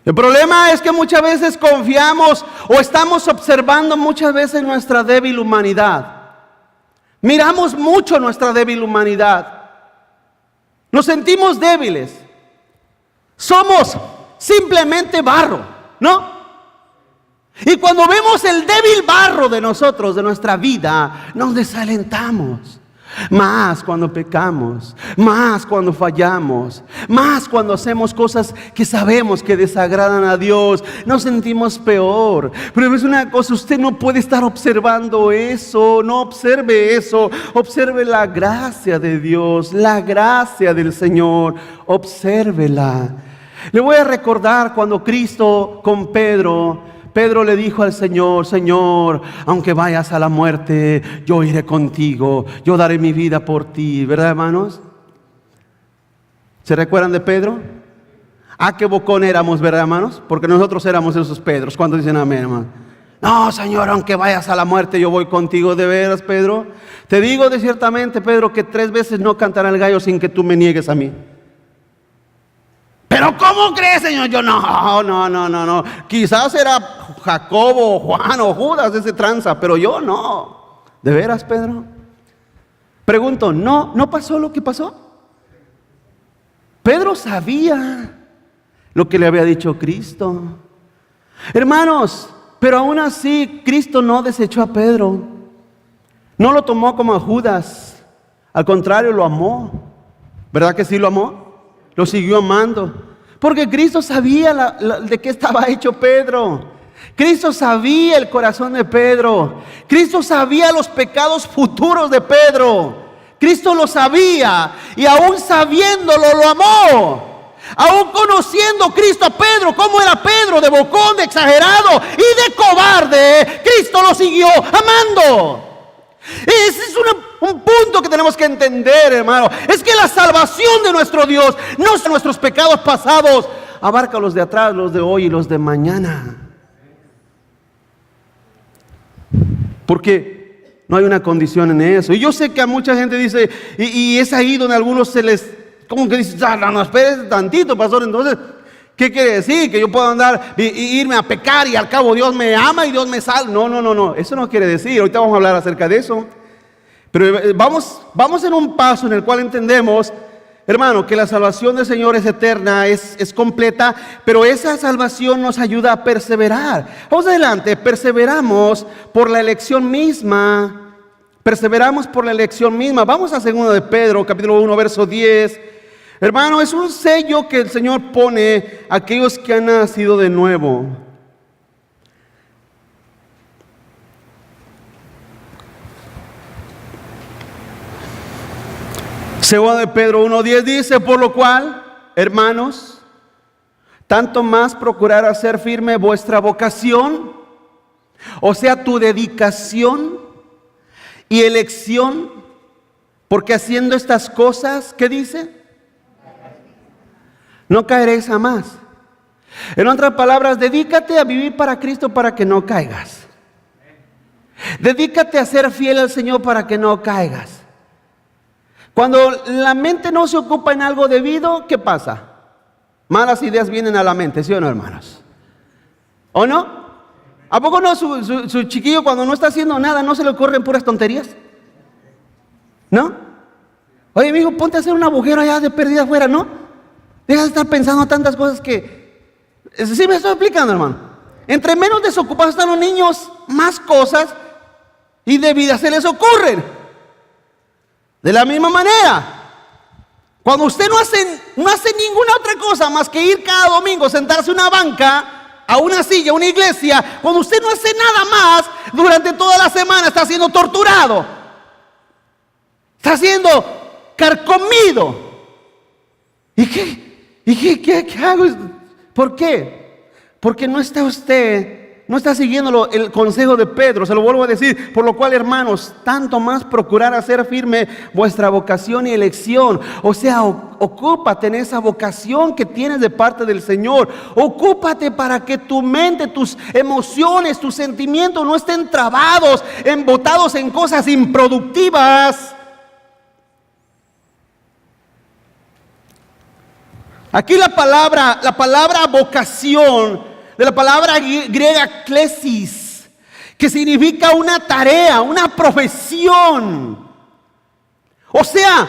S1: El problema es que muchas veces confiamos o estamos observando muchas veces nuestra débil humanidad. Miramos mucho nuestra débil humanidad. Nos sentimos débiles. Somos simplemente barro, ¿no? Y cuando vemos el débil barro de nosotros, de nuestra vida, nos desalentamos. Más cuando pecamos, más cuando fallamos, más cuando hacemos cosas que sabemos que desagradan a Dios, nos sentimos peor. Pero es una cosa, usted no puede estar observando eso, no observe eso, observe la gracia de Dios, la gracia del Señor, obsérvela. Le voy a recordar cuando Cristo con Pedro le dijo al Señor, Señor, aunque vayas a la muerte, yo iré contigo, yo daré mi vida por ti, ¿verdad, hermanos? ¿Se recuerdan de Pedro? Ah, qué bocón éramos, ¿verdad, hermanos? Porque nosotros éramos esos Pedros. ¿Cuántos dicen amén, hermano? No, Señor, aunque vayas a la muerte, yo voy contigo. ¿De veras, Pedro? Te digo de ciertamente, Pedro, que 3 veces no cantará el gallo sin que tú me niegues a mí. ¿Pero cómo crees, Señor? Yo no. Quizás era Jacobo, Juan o Judas ese tranza, pero yo no. ¿De veras, Pedro? Pregunto, ¿no pasó lo que pasó? Pedro sabía lo que le había dicho Cristo. Hermanos, pero aún así Cristo no desechó a Pedro. No lo tomó como a Judas. Al contrario, lo amó. ¿Verdad que sí lo amó? Lo siguió amando, porque Cristo sabía de qué estaba hecho Pedro. Cristo sabía el corazón de Pedro. Cristo sabía los pecados futuros de Pedro. Cristo lo sabía y aún sabiéndolo lo amó. Aún conociendo Cristo a Pedro, cómo era Pedro, de bocón, de exagerado y de cobarde, Cristo lo siguió amando. Ese es un punto que tenemos que entender, hermano. Es que la salvación de nuestro Dios no son nuestros pecados pasados, abarca los de atrás, los de hoy y los de mañana. Porque no hay una condición en eso. Y yo sé que a mucha gente dice, y es ahí donde a algunos se les, como que dicen, no, espérese tantito, pastor. Entonces, ¿qué quiere decir? Que yo puedo andar y irme a pecar y al cabo Dios me ama y Dios me salva. No, eso no quiere decir. Ahorita vamos a hablar acerca de eso. Pero vamos en un paso en el cual entendemos, hermano, que la salvación del Señor es eterna, es completa, pero esa salvación nos ayuda a perseverar. Vamos adelante, perseveramos por la elección misma. Perseveramos por la elección misma. Vamos a 2 de Pedro, capítulo 1, verso 10. Hermano, es un sello que el Señor pone a aquellos que han nacido de nuevo. Segunda de Pedro 1:10 dice: por lo cual, hermanos, tanto más procurar hacer firme vuestra vocación, o sea, tu dedicación y elección, porque haciendo estas cosas, ¿qué dice? No caeréis jamás. En otras palabras, dedícate a vivir para Cristo para que no caigas. Dedícate a ser fiel al Señor para que no caigas. Cuando la mente no se ocupa en algo debido, ¿qué pasa? Malas ideas vienen a la mente, ¿sí o no, hermanos? ¿O no? ¿A poco no su chiquillo cuando no está haciendo nada no se le ocurren puras tonterías? ¿No? Oye, mijo, ponte a hacer un agujero allá de perdida afuera, ¿no? Deja de estar pensando tantas cosas que... ¿Sí me estoy explicando, hermano? Entre menos desocupados están los niños, más cosas y de vida se les ocurren. De la misma manera, cuando usted no hace ninguna otra cosa más que ir cada domingo, sentarse en una banca, a una silla, a una iglesia, cuando usted no hace nada más durante toda la semana, está siendo torturado, está siendo carcomido. ¿Y qué hago? ¿Por qué? Porque no está siguiendo el consejo de Pedro. Se lo vuelvo a decir: por lo cual, hermanos, tanto más procurar hacer firme vuestra vocación y elección. O sea, ocúpate en esa vocación que tienes de parte del Señor. Ocúpate para que tu mente, tus emociones, tus sentimientos no estén trabados, embotados en cosas improductivas. Aquí la palabra vocación, de la palabra griega klesis, que significa una tarea, una profesión. O sea,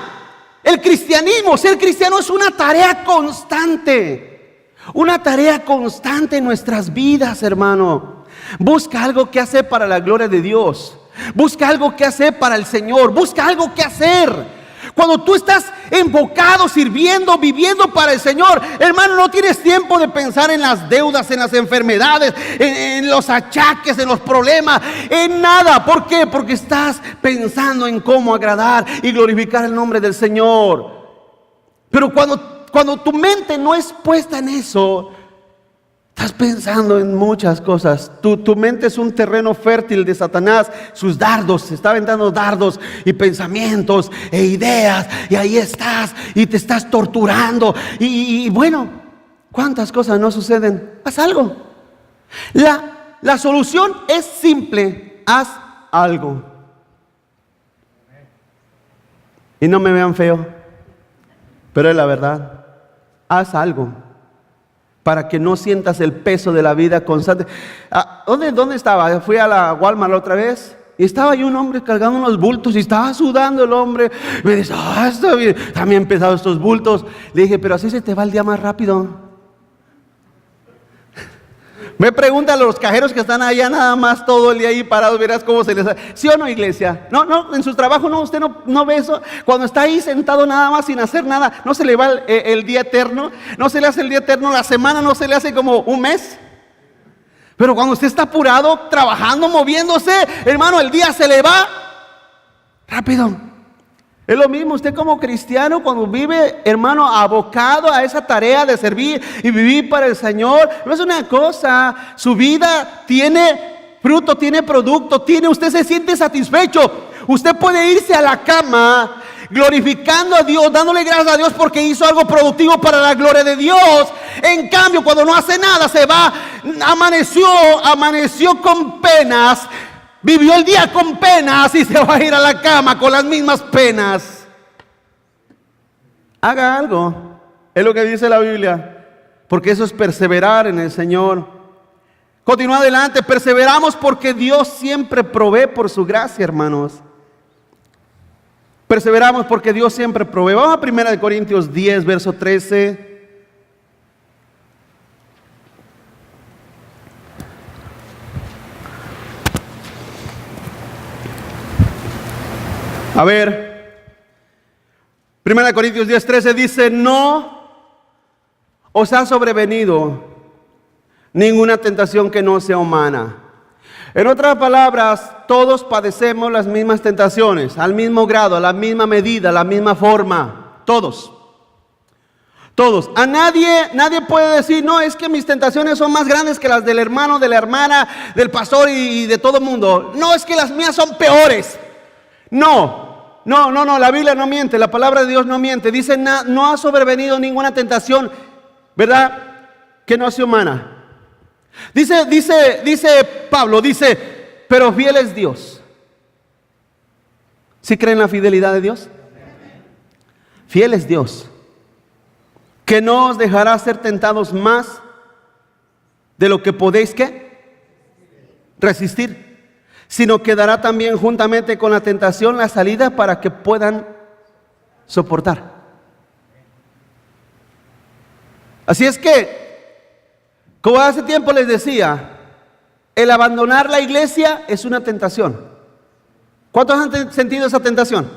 S1: el cristianismo, ser cristiano es una tarea constante. Una tarea constante en nuestras vidas, hermano. Busca algo que hacer para la gloria de Dios. Busca algo que hacer para el Señor. Busca algo que hacer. Cuando tú estás enfocado, sirviendo, viviendo para el Señor, hermano, no tienes tiempo de pensar en las deudas, en las enfermedades, en los achaques, en los problemas, en nada. ¿Por qué? Porque estás pensando en cómo agradar y glorificar el nombre del Señor. Pero cuando tu mente no es puesta en eso, estás pensando en muchas cosas. Tu mente es un terreno fértil de Satanás. Sus dardos, se está aventando dardos y pensamientos e ideas. Y ahí estás y te estás torturando. Y bueno, ¿cuántas cosas no suceden? Haz algo. La solución es simple. Haz algo. Y no me vean feo, pero es la verdad. Haz algo, para que no sientas el peso de la vida constante. ¿Dónde estaba? Fui a la Walmart la otra vez y estaba ahí un hombre cargando unos bultos y estaba sudando el hombre. Me dice: está bien, también pesado estos bultos. Le dije: pero así se te va el día más rápido. Me preguntan los cajeros que están allá nada más todo el día ahí parados, verás cómo se les... ¿Sí o no, iglesia? No, en su trabajo no, usted no ve eso. Cuando está ahí sentado nada más sin hacer nada, ¿no se le va el día eterno? ¿No se le hace el día eterno? ¿La semana no se le hace como un mes? Pero cuando usted está apurado, trabajando, moviéndose, hermano, el día se le va rápido. Es lo mismo, usted como cristiano, cuando vive, hermano, abocado a esa tarea de servir y vivir para el Señor, no es una cosa. Su vida tiene fruto, tiene producto, usted se siente satisfecho. Usted puede irse a la cama glorificando a Dios, dándole gracias a Dios porque hizo algo productivo para la gloria de Dios. En cambio, cuando no hace nada, se va, amaneció con penas, vivió el día con penas y se va a ir a la cama con las mismas penas. Haga algo, es lo que dice la Biblia, porque eso es perseverar en el Señor. Continúa adelante: perseveramos porque Dios siempre provee por su gracia, hermanos. Perseveramos porque Dios siempre provee. Vamos a 1 Corintios 10, verso 13. A ver, 1 Corintios 10:13 dice, no os ha sobrevenido ninguna tentación que no sea humana. En otras palabras, todos padecemos las mismas tentaciones, al mismo grado, a la misma medida, a la misma forma. Todos. Todos. A nadie puede decir, no, es que mis tentaciones son más grandes que las del hermano, de la hermana, del pastor y de todo el mundo. No, es que las mías son peores. No, la Biblia no miente, la palabra de Dios no miente. Dice, no ha sobrevenido ninguna tentación, ¿verdad?, que no sea humana. Dice Pablo, pero fiel es Dios. ¿Sí creen en la fidelidad de Dios? Fiel es Dios, que no os dejará ser tentados más de lo que podéis, ¿qué?, resistir, sino que dará también juntamente con la tentación la salida para que puedan soportar. Así es que, como hace tiempo les decía, el abandonar la iglesia es una tentación. ¿Cuántos han sentido esa tentación?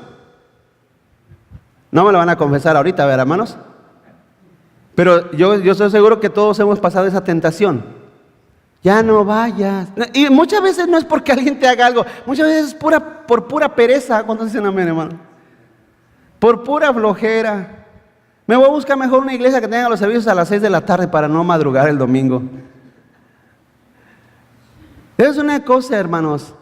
S1: No me lo van a confesar ahorita, ¿verdad, hermanos? Pero yo estoy seguro que todos hemos pasado esa tentación. Ya no vayas. Y muchas veces no es porque alguien te haga algo, muchas veces es por pura pereza. ¿Cuántos dicen amén, hermano? Por pura flojera. Me voy a buscar mejor una iglesia que tenga los servicios a las 6 de la tarde para no madrugar el domingo. Es una cosa, hermanos.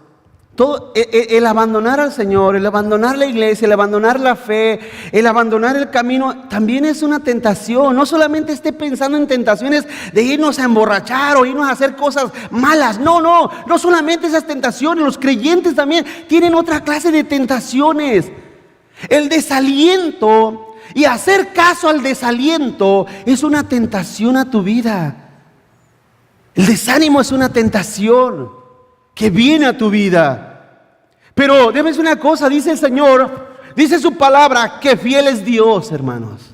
S1: Todo, el abandonar al Señor, el abandonar la iglesia, el abandonar la fe, el abandonar el camino, también es una tentación. No solamente esté pensando en tentaciones de irnos a emborrachar o irnos a hacer cosas malas. No solamente esas tentaciones. Los creyentes también tienen otra clase de tentaciones. El desaliento y hacer caso al desaliento es una tentación a tu vida. El desánimo es una tentación que viene a tu vida. Pero debe ser una cosa, dice el Señor, dice su palabra, que fiel es Dios, hermanos.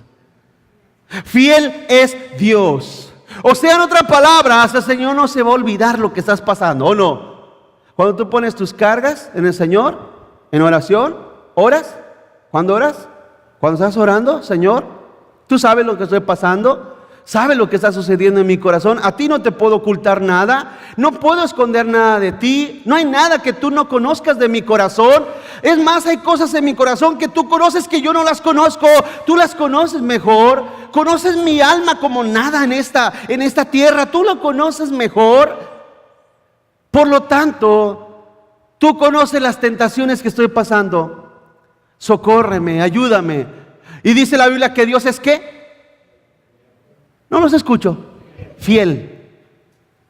S1: Fiel es Dios. O sea, en otras palabras, el Señor no se va a olvidar lo que estás pasando, ¿o no? Cuando tú pones tus cargas en el Señor, en oración, ¿oras? ¿Cuándo oras? Cuando estás orando, Señor, tú sabes lo que estoy pasando. ¿Sabes lo que está sucediendo en mi corazón? A ti no te puedo ocultar nada. No puedo esconder nada de ti. No hay nada que tú no conozcas de mi corazón. Es más, hay cosas en mi corazón que tú conoces que yo no las conozco. Tú las conoces mejor. Conoces mi alma como nada en esta tierra. Tú lo conoces mejor. Por lo tanto, tú conoces las tentaciones que estoy pasando. Socórreme, ayúdame. Y dice la Biblia que Dios es ¿qué? No los escucho. Fiel.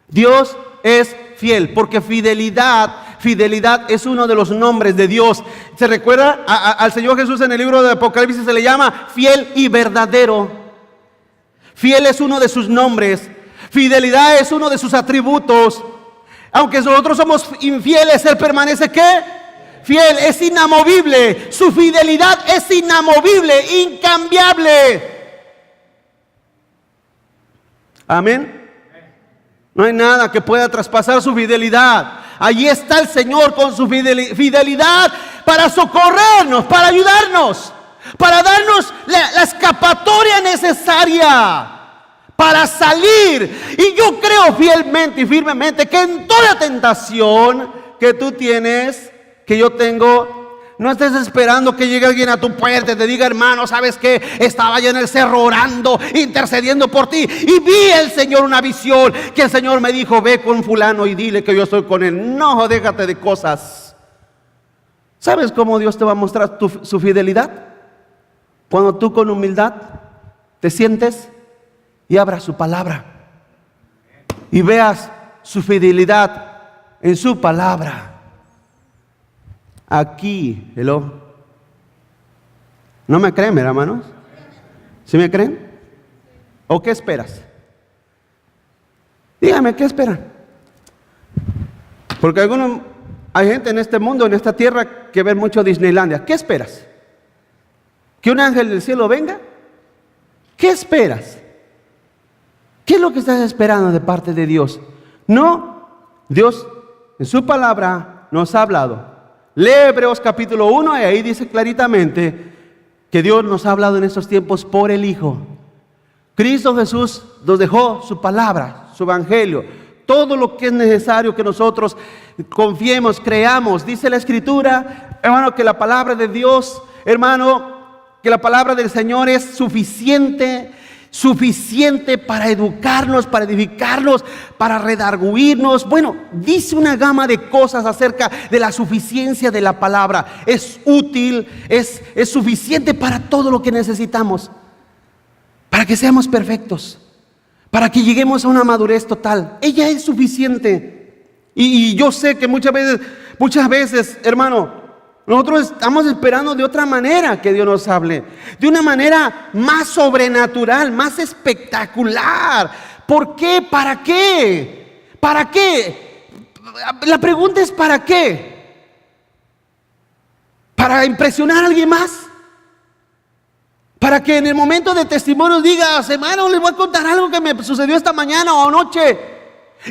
S1: Dios es fiel, porque fidelidad es uno de los nombres de Dios. ¿Se recuerda? Al Señor Jesús en el libro de Apocalipsis se le llama fiel y verdadero. Fiel es uno de sus nombres. Fidelidad es uno de sus atributos. Aunque nosotros somos infieles, Él permanece ¿qué? Fiel, es inamovible. Su fidelidad es inamovible, incambiable. Amén. No hay nada que pueda traspasar su fidelidad. Allí está el Señor con su fidelidad para socorrernos, para ayudarnos, para darnos la escapatoria necesaria para salir. Y yo creo fielmente y firmemente que en toda tentación que tú tienes, que yo tengo, no estés esperando que llegue alguien a tu puerta y te diga, hermano, ¿sabes qué? Estaba yo en el cerro orando, intercediendo por ti, y vi el Señor una visión, que el Señor me dijo, ve con fulano y dile que yo estoy con él. No, déjate de cosas. ¿Sabes cómo Dios te va a mostrar su fidelidad? Cuando tú con humildad te sientes y abras su palabra y veas su fidelidad en su palabra. Aquí, hello. ¿No me creen, hermanos? ¿Sí me creen? ¿O qué esperas? Dígame, ¿qué esperan? Porque hay gente en este mundo, en esta tierra, que ve mucho Disneylandia. ¿Qué esperas? ¿Que un ángel del cielo venga? ¿Qué esperas? ¿Qué es lo que estás esperando de parte de Dios? No, Dios en su palabra nos ha hablado. Lee Hebreos capítulo 1 y ahí dice claritamente que Dios nos ha hablado en estos tiempos por el Hijo. Cristo Jesús nos dejó su palabra, su evangelio, todo lo que es necesario que nosotros confiemos, creamos. Dice la Escritura, hermano, que la palabra de Dios, hermano, que la palabra del Señor es suficiente para educarnos, para edificarnos, para redarguirnos. Bueno, dice una gama de cosas acerca de la suficiencia de la palabra. Es útil, es suficiente para todo lo que necesitamos, para que seamos perfectos, para que lleguemos a una madurez total. Ella es suficiente. Y yo sé que muchas veces, hermano, nosotros estamos esperando de otra manera que Dios nos hable, de una manera más sobrenatural, más espectacular. ¿Por qué? ¿Para qué? ¿Para qué? La pregunta es ¿para qué? ¿Para impresionar a alguien más? Para que en el momento de testimonio digas, hermano, les voy a contar algo que me sucedió esta mañana o anoche.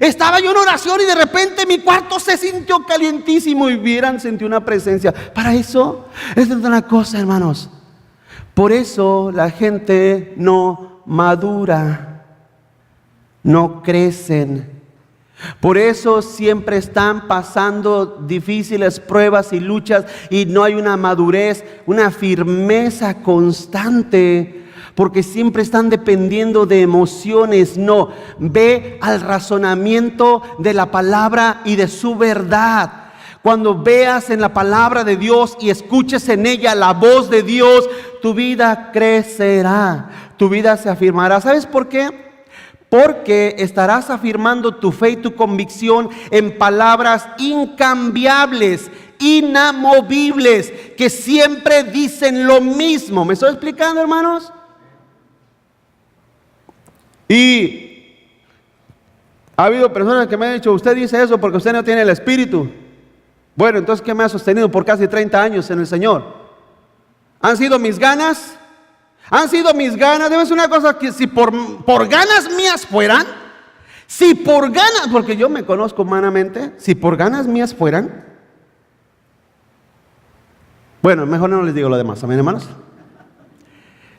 S1: Estaba yo en oración y de repente mi cuarto se sintió calientísimo y sentí una presencia. Para eso, esta es una cosa, hermanos. Por eso la gente no madura, no crecen. Por eso siempre están pasando difíciles pruebas y luchas y no hay una madurez, una firmeza constante. Porque siempre están dependiendo de emociones. No, ve al razonamiento de la palabra y de su verdad. Cuando veas en la palabra de Dios y escuches en ella la voz de Dios, tu vida crecerá, tu vida se afirmará. ¿Sabes por qué? Porque estarás afirmando tu fe y tu convicción en palabras incambiables, inamovibles, que siempre dicen lo mismo. ¿Me estoy explicando, hermanos? Y ha habido personas que me han dicho, usted dice eso porque usted no tiene el Espíritu. Bueno, entonces, ¿qué me ha sostenido por casi 30 años en el Señor? ¿Han sido mis ganas? ¿Han sido mis ganas? Debe ser una cosa que si por ganas mías fueran, si por ganas, porque yo me conozco humanamente, si por ganas mías fueran, bueno, mejor no les digo lo demás, amén, hermanos.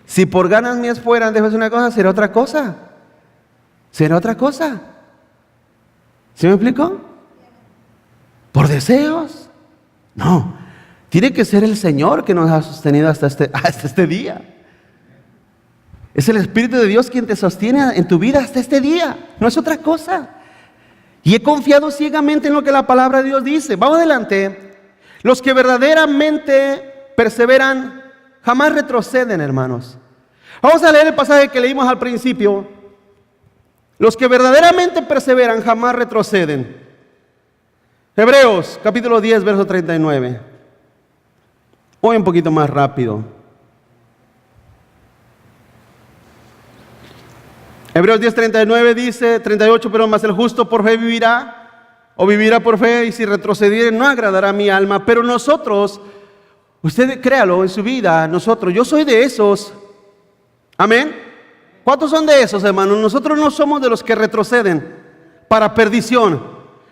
S1: Si por ganas mías fueran, debe ser una cosa, será otra cosa. Será otra cosa. ¿Sí me explico? ¿Por deseos? No, tiene que ser el Señor que nos ha sostenido hasta este día. Es el Espíritu de Dios quien te sostiene en tu vida hasta este día. No es otra cosa. Y he confiado ciegamente en lo que la palabra de Dios dice. Vamos adelante. Los que verdaderamente perseveran jamás retroceden, hermanos. Vamos a leer el pasaje que leímos al principio. Los que verdaderamente perseveran jamás retroceden. Hebreos capítulo 10, verso 39. Voy un poquito más rápido. Hebreos 10, 39 dice, 38, pero más el justo por fe vivirá, o vivirá por fe, y si retrocediere no agradará a mi alma. Pero nosotros, usted créalo en su vida, yo soy de esos. Amén. ¿Cuántos son de esos, hermanos? Nosotros no somos de los que retroceden para perdición,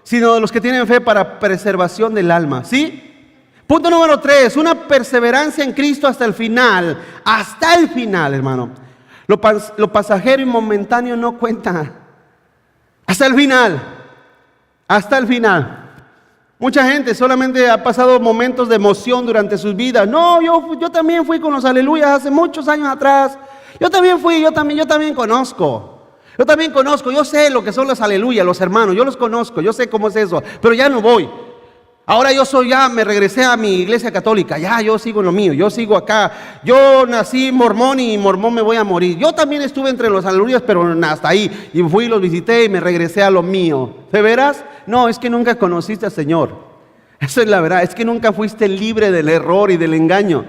S1: sino de los que tienen fe para preservación del alma. ¿Sí? Punto número 3, una perseverancia en Cristo hasta el final. Hasta el final, hermano. Lo pasajero y momentáneo no cuenta. Hasta el final. Hasta el final. Mucha gente solamente ha pasado momentos de emoción durante sus vidas. No, yo también fui con los aleluyas hace muchos años atrás. Yo también fui, yo también conozco. Yo sé lo que son los aleluyas, los hermanos. Yo los conozco, yo sé cómo es eso. Pero ya no voy. Ahora ya me regresé a mi iglesia católica. Ya, yo sigo en lo mío, yo sigo acá. Yo nací mormón y mormón me voy a morir. Yo también estuve entre los aleluyas, pero hasta ahí. Y fui, los visité y me regresé a lo mío. ¿De veras? No, es que nunca conociste al Señor. Esa es la verdad, es que nunca fuiste libre del error y del engaño.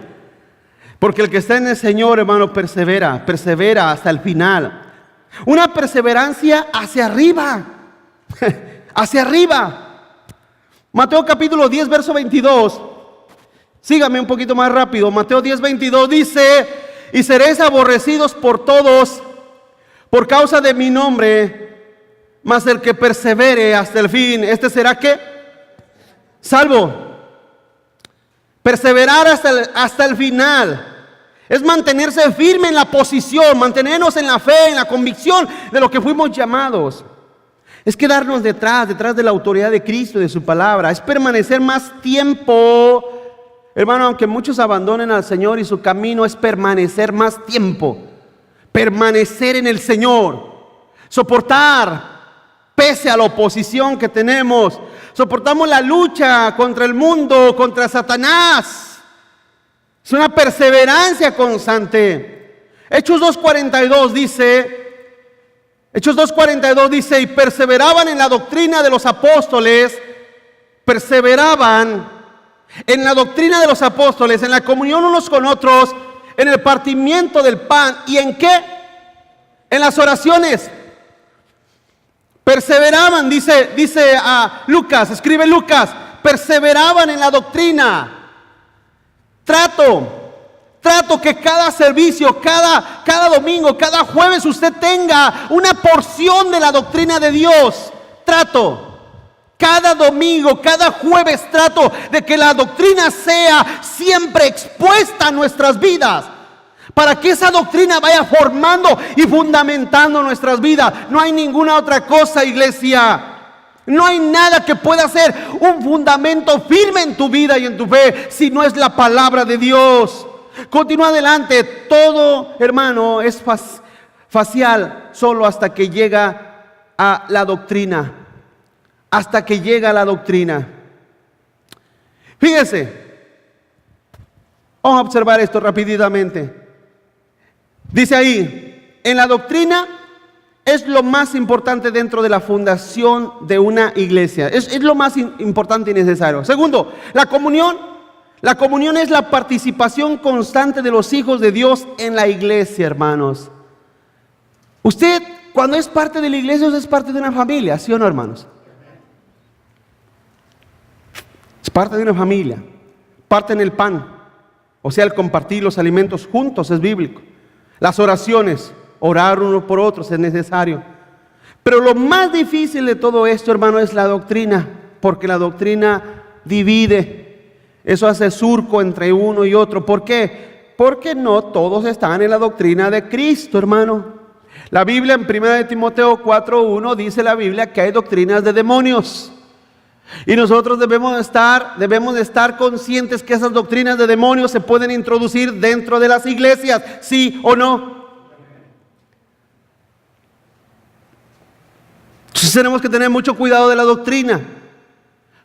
S1: Porque el que está en el Señor, hermano, persevera hasta el final. Una perseverancia hacia arriba. Hacia arriba. Mateo capítulo 10, verso 22. Sígame un poquito más rápido. Mateo 10, 22 dice: y seréis aborrecidos por todos por causa de mi nombre, mas el que persevere hasta el fin, este será ¿qué? Salvo. Perseverar hasta el final. Es mantenerse firme en la posición, mantenernos en la fe, en la convicción de lo que fuimos llamados. Es quedarnos detrás de la autoridad de Cristo y de su palabra. Es permanecer más tiempo. Hermano, aunque muchos abandonen al Señor y su camino, es permanecer más tiempo. Permanecer en el Señor. Soportar pese a la oposición que tenemos. Soportamos la lucha contra el mundo, contra Satanás. Es una perseverancia constante. Hechos 2:42 dice, y perseveraban en la doctrina de los apóstoles, perseveraban en la doctrina de los apóstoles, en la comunión unos con otros, en el partimiento del pan. ¿Y en qué? En las oraciones. Perseveraban, dice a Lucas, escribe Lucas, perseveraban en la doctrina. Trato que cada servicio, cada domingo, cada jueves usted tenga una porción de la doctrina de Dios. Cada domingo, cada jueves trato de que la doctrina sea siempre expuesta a nuestras vidas, para que esa doctrina vaya formando y fundamentando nuestras vidas. No hay ninguna otra cosa, iglesia. No hay nada que pueda ser un fundamento firme en tu vida y en tu fe si no es la palabra de Dios. Continúa adelante. Todo, hermano, es facial solo hasta que llega a la doctrina. Hasta que llega a la doctrina. Fíjese. Vamos a observar esto rapidamente. Dice ahí, en la doctrina es lo más importante dentro de la fundación de una iglesia. Es lo más importante y necesario. Segundo, la comunión. La comunión es la participación constante de los hijos de Dios en la iglesia, hermanos. Usted, cuando es parte de la iglesia, usted es parte de una familia, ¿sí o no, hermanos? Es parte de una familia. Parte en el pan, o sea, el compartir los alimentos juntos es bíblico. Las oraciones, orar uno por otros es necesario. Pero lo más difícil de todo esto, hermano, es la doctrina, porque la doctrina divide. Eso hace surco entre uno y otro. ¿Por qué? Porque no todos están en la doctrina de Cristo, hermano. La Biblia en 1 Timoteo 4:1 dice la Biblia que hay doctrinas de demonios. Y nosotros debemos de estar conscientes que esas doctrinas de demonios se pueden introducir dentro de las iglesias, ¿sí o no? Entonces tenemos que tener mucho cuidado de la doctrina.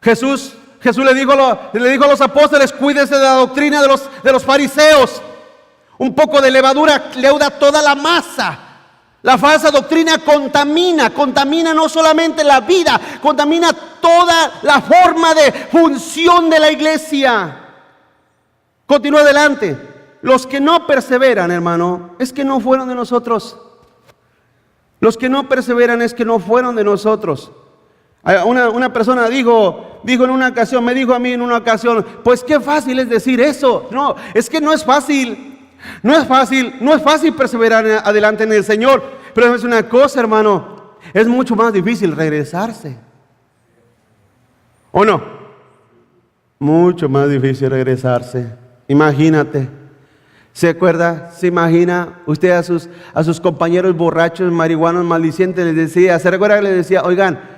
S1: Jesús le dijo a los apóstoles, cuídense de la doctrina de los fariseos. Un poco de levadura leuda toda la masa. La falsa doctrina contamina no solamente la vida, contamina toda la forma de función de la iglesia. Continúa adelante. Los que no perseveran, hermano, es que no fueron de nosotros. Los que no perseveran es que no fueron de nosotros. Una persona dijo en una ocasión, me dijo a mí en una ocasión, pues qué fácil es decir eso. No, es que no es fácil. No es fácil perseverar adelante en el Señor. Pero es una cosa, hermano, es mucho más difícil regresarse. ¿O no? Mucho más difícil regresarse. Imagínate. ¿Se acuerda? ¿Se imagina usted a sus compañeros borrachos, marihuanos, maldicientes? Les decía, ¿se recuerda que les decía, oigan,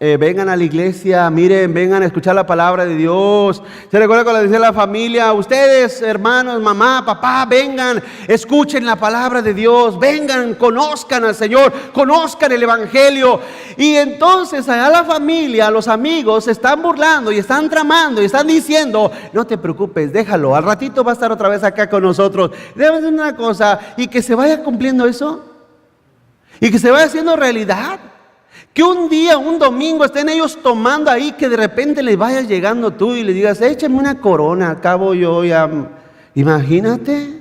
S1: vengan a la iglesia, miren, vengan a escuchar la palabra de Dios? ¿Se recuerda cuando le decía a la familia, ustedes, hermanos, mamá, papá, vengan, escuchen la palabra de Dios, vengan, conozcan al Señor, conozcan el evangelio? Y entonces allá la familia, los amigos se están burlando y están tramando y están diciendo, no te preocupes, déjalo, al ratito va a estar otra vez acá con nosotros. Debemos hacer una cosa y que se vaya cumpliendo eso y que se vaya haciendo realidad. Que un día, un domingo, estén ellos tomando ahí, que de repente les vayas llegando tú y le digas, échame una corona, acabo yo ya. Imagínate,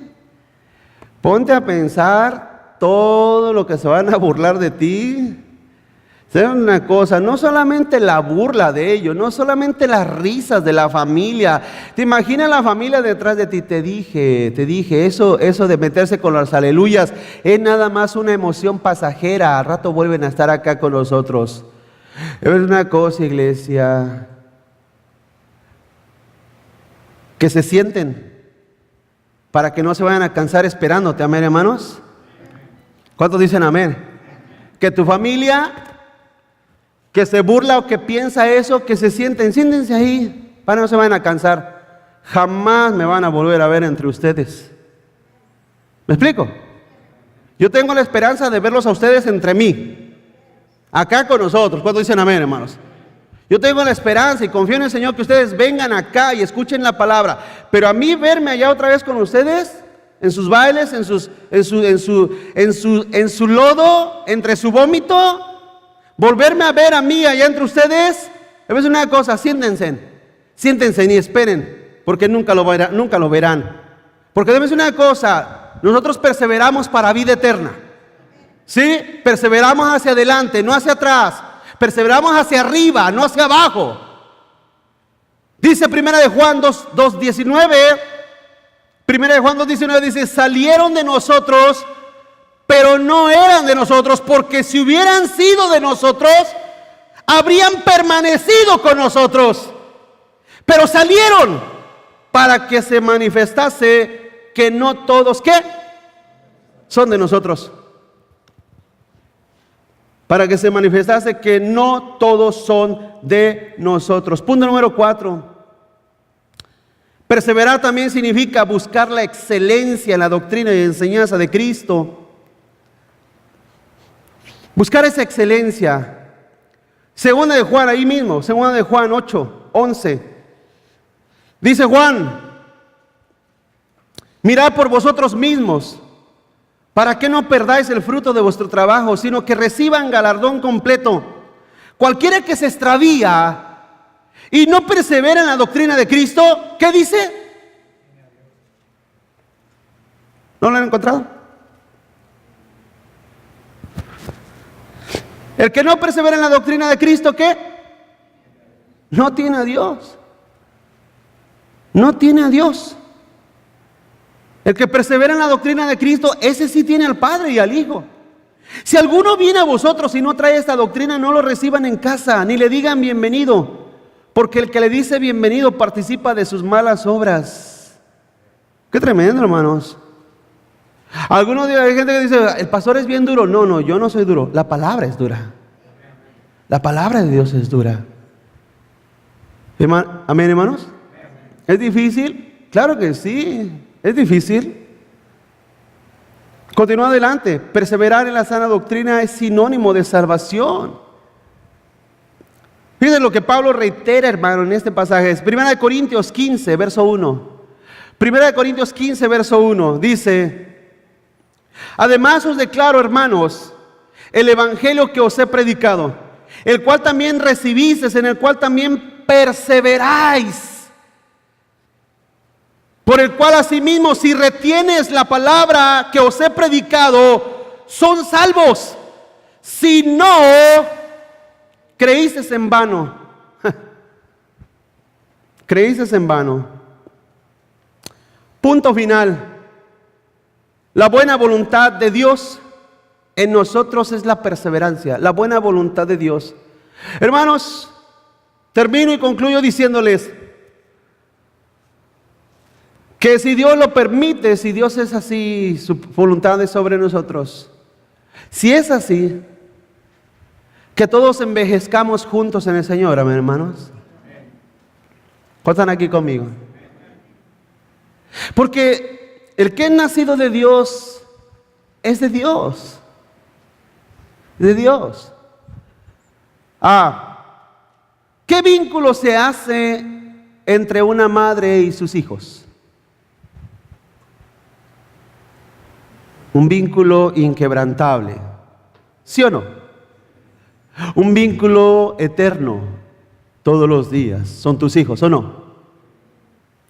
S1: ponte a pensar todo lo que se van a burlar de ti. ¿Saben una cosa? No solamente la burla de ellos, no solamente las risas de la familia. ¿Te imaginas la familia detrás de ti? Te dije, eso de meterse con las aleluyas es nada más una emoción pasajera. Al rato vuelven a estar acá con nosotros. Es una cosa, iglesia, que se sienten para que no se vayan a cansar esperándote. Amén, hermanos. ¿Cuántos dicen amén? Que tu familia que se burla o que piensa eso, que se siéntense ahí para que no se vayan a cansar. Jamás me van a volver a ver entre ustedes. ¿Me explico? Yo tengo la esperanza de verlos a ustedes entre mí, acá con nosotros. ¿Cuántos dicen amén, hermanos? Yo tengo la esperanza y confío en el Señor que ustedes vengan acá y escuchen la palabra. Pero a mí verme allá otra vez con ustedes, en sus bailes, en su lodo, entre su vómito, volverme a ver a mí allá entre ustedes. A veces una cosa, siéntense y esperen, porque nunca lo verán. Porque debe ser una cosa, nosotros perseveramos para vida eterna. ¿Sí? Perseveramos hacia adelante, no hacia atrás. Perseveramos hacia arriba, no hacia abajo. Dice 1 de Juan 2:19. 1 de Juan 2:19 dice: salieron de nosotros, pero no eran de nosotros, porque si hubieran sido de nosotros, habrían permanecido con nosotros. Pero salieron para que se manifestase que no todos, ¿qué? Son de nosotros. Para que se manifestase que no todos son de nosotros. Punto número 4. Perseverar también significa buscar la excelencia en la doctrina y enseñanza de Cristo. Buscar esa excelencia. Segunda de Juan, ahí mismo, segunda de Juan 8:11. Dice Juan: mirad por vosotros mismos, para que no perdáis el fruto de vuestro trabajo, sino que reciban galardón completo. Cualquiera que se extravía y no persevera en la doctrina de Cristo, ¿qué dice? ¿No lo han encontrado? El que no persevera en la doctrina de Cristo, ¿qué? No tiene a Dios. No tiene a Dios. El que persevera en la doctrina de Cristo, ese sí tiene al Padre y al Hijo. Si alguno viene a vosotros y no trae esta doctrina, no lo reciban en casa, ni le digan bienvenido, porque el que le dice bienvenido participa de sus malas obras. Qué tremendo, hermanos. Algunos días hay gente que dice: el pastor es bien duro. No, yo no soy duro. La palabra es dura. La palabra de Dios es dura. Amén, hermanos. ¿Es difícil? Claro que sí. Es difícil. Continúa adelante. Perseverar en la sana doctrina es sinónimo de salvación. Fíjense lo que Pablo reitera, hermano, en este pasaje. Es 1 Corintios 15, verso 1. 1 Corintios 15, verso 1. Dice: además os declaro, hermanos, el evangelio que os he predicado, el cual también recibisteis, en el cual también perseveráis, por el cual asimismo, si retienes la palabra que os he predicado, son salvos. Si no, creísteis en vano. Creísteis en vano. Punto final. La buena voluntad de Dios en nosotros es la perseverancia. La buena voluntad de Dios. Hermanos, termino y concluyo diciéndoles que si Dios lo permite, si Dios es así, su voluntad es sobre nosotros. Si es así, que todos envejezcamos juntos en el Señor, amén, hermanos. ¿Cuántos están aquí conmigo? Porque el que es nacido de Dios es de Dios. De Dios. ¿Qué vínculo se hace entre una madre y sus hijos? Un vínculo inquebrantable, ¿sí o no? Un vínculo eterno, todos los días. ¿Son tus hijos o no?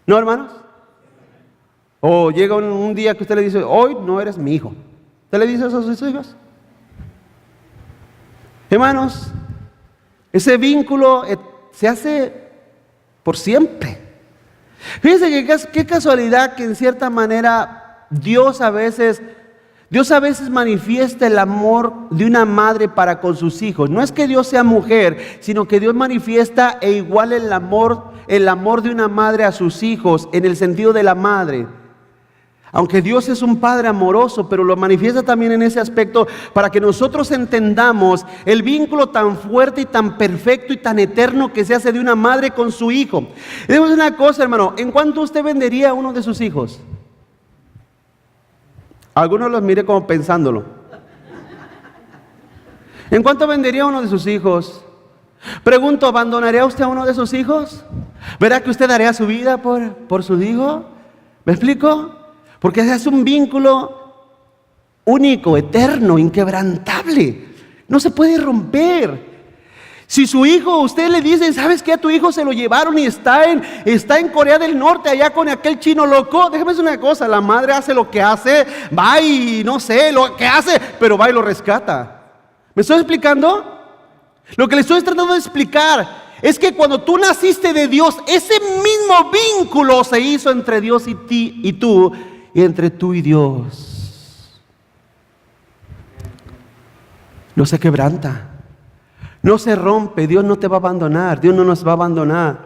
S1: ¿No, hermanos? O llega un día que usted le dice: hoy no eres mi hijo. ¿Usted le dice eso a sus hijos? Hermanos, ese vínculo se hace por siempre. Fíjense que qué casualidad que en cierta manera Dios a veces manifiesta el amor de una madre para con sus hijos. No es que Dios sea mujer, sino que Dios manifiesta igual el amor de una madre a sus hijos, en el sentido de la madre. Aunque Dios es un Padre amoroso, pero lo manifiesta también en ese aspecto para que nosotros entendamos el vínculo tan fuerte y tan perfecto y tan eterno que se hace de una madre con su hijo. Demos una cosa, hermano, ¿en cuánto usted vendería a uno de sus hijos? Algunos los mire como pensándolo. ¿En cuánto vendería a uno de sus hijos? Pregunto, ¿abandonaría usted a uno de sus hijos? ¿Verá que usted daría su vida por su hijo? ¿Me explico? Porque es un vínculo único, eterno, inquebrantable. No se puede romper. Si su hijo, usted le dice, ¿sabes qué? A tu hijo se lo llevaron y está en Corea del Norte, allá con aquel chino loco. Déjame decir una cosa, la madre hace lo que hace, va y no sé lo que hace, pero va y lo rescata. ¿Me estoy explicando? Lo que le estoy tratando de explicar es que cuando tú naciste de Dios, ese mismo vínculo se hizo entre Dios y tú, y entre tú y Dios. No se quebranta. No se rompe, Dios no te va a abandonar, Dios no nos va a abandonar.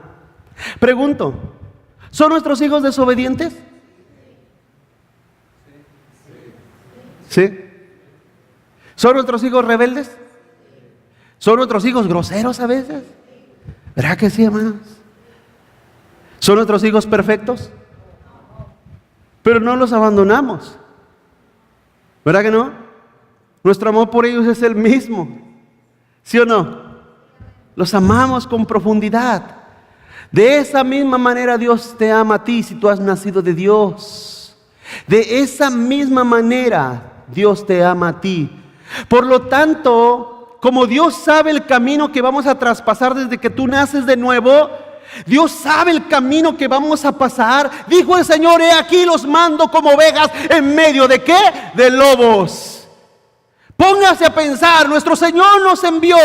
S1: Pregunto, ¿son nuestros hijos desobedientes? ¿Sí? ¿Son nuestros hijos rebeldes? ¿Son nuestros hijos groseros a veces? ¿Verdad que sí, hermanos? ¿Son nuestros hijos perfectos? Pero no los abandonamos. ¿Verdad que no? Nuestro amor por ellos es el mismo. ¿Sí o no? Los amamos con profundidad. De esa misma manera Dios te ama a ti si tú has nacido de Dios. De esa misma manera Dios te ama a ti. Por lo tanto, como Dios sabe el camino que vamos a traspasar desde que tú naces de nuevo, Dios sabe el camino que vamos a pasar. Dijo el Señor, he aquí los mando como ovejas en medio de ¿qué? De lobos. Póngase a pensar, nuestro Señor nos envió,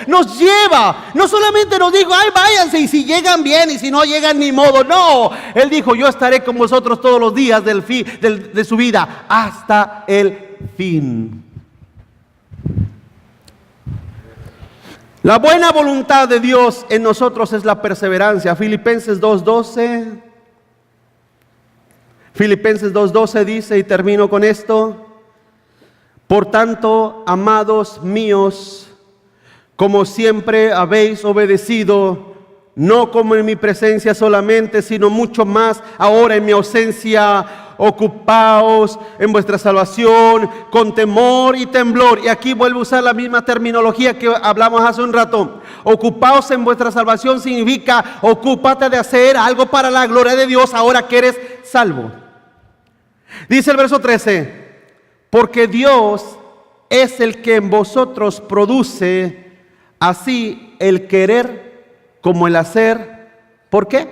S1: nos lleva, no solamente nos dijo, ay, váyanse, y si llegan bien, y si no llegan ni modo, no. Él dijo, yo estaré con vosotros todos los días de su vida, hasta el fin. La buena voluntad de Dios en nosotros es la perseverancia. Filipenses 2:12. Filipenses 2:12 dice, y termino con esto: por tanto, amados míos, como siempre habéis obedecido, no como en mi presencia solamente, sino mucho más ahora en mi ausencia, ocupaos en vuestra salvación con temor y temblor. Y aquí vuelvo a usar la misma terminología que hablamos hace un rato. Ocupaos en vuestra salvación significa ocúpate de hacer algo para la gloria de Dios ahora que eres salvo. Dice el verso 13, porque Dios es el que en vosotros produce así el querer como el hacer. ¿Por qué?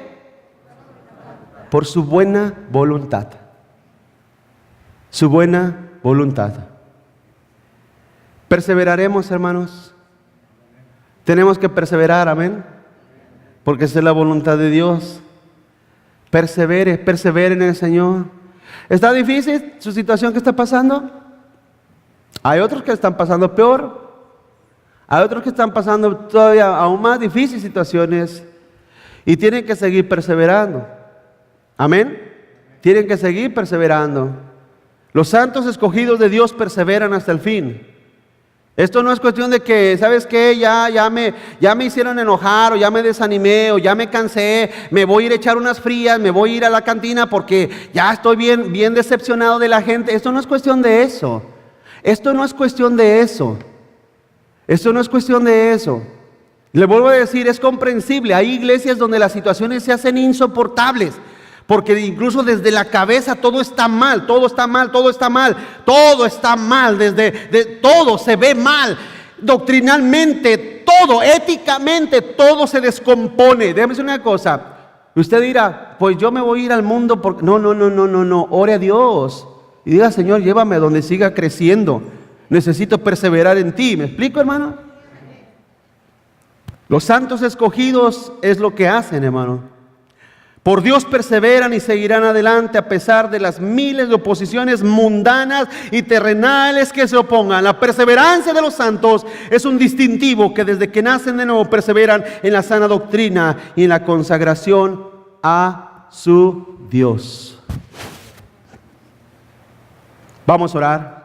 S1: Por su buena voluntad. Su buena voluntad. Perseveraremos, hermanos. Tenemos que perseverar, amén. Porque esa es la voluntad de Dios. Persevere en el Señor. ¿Está difícil su situación que está pasando? Hay otros que están pasando peor. Hay otros que están pasando todavía aún más difíciles situaciones. Y tienen que seguir perseverando. Amén. Tienen que seguir perseverando. Los santos escogidos de Dios perseveran hasta el fin. Esto no es cuestión de que, ¿sabes qué? Ya me hicieron enojar, o ya me desanimé, o ya me cansé, me voy a ir a echar unas frías, me voy a ir a la cantina porque ya estoy bien decepcionado de la gente. Esto no es cuestión de eso. Esto no es cuestión de eso. Esto no es cuestión de eso. Le vuelvo a decir, es comprensible. Hay iglesias donde las situaciones se hacen insoportables. Porque incluso desde la cabeza todo está mal, todo está mal, todo está mal, todo está mal, todo se ve mal, doctrinalmente, todo, éticamente, todo se descompone. Déjame decir una cosa, usted dirá, pues yo me voy a ir al mundo porque... No, ore a Dios y diga, Señor, llévame a donde siga creciendo, necesito perseverar en ti. ¿Me explico, hermano? Los santos escogidos es lo que hacen, hermano. Por Dios perseveran y seguirán adelante a pesar de las miles de oposiciones mundanas y terrenales que se opongan. La perseverancia de los santos es un distintivo que desde que nacen de nuevo perseveran en la sana doctrina y en la consagración a su Dios. Vamos a orar.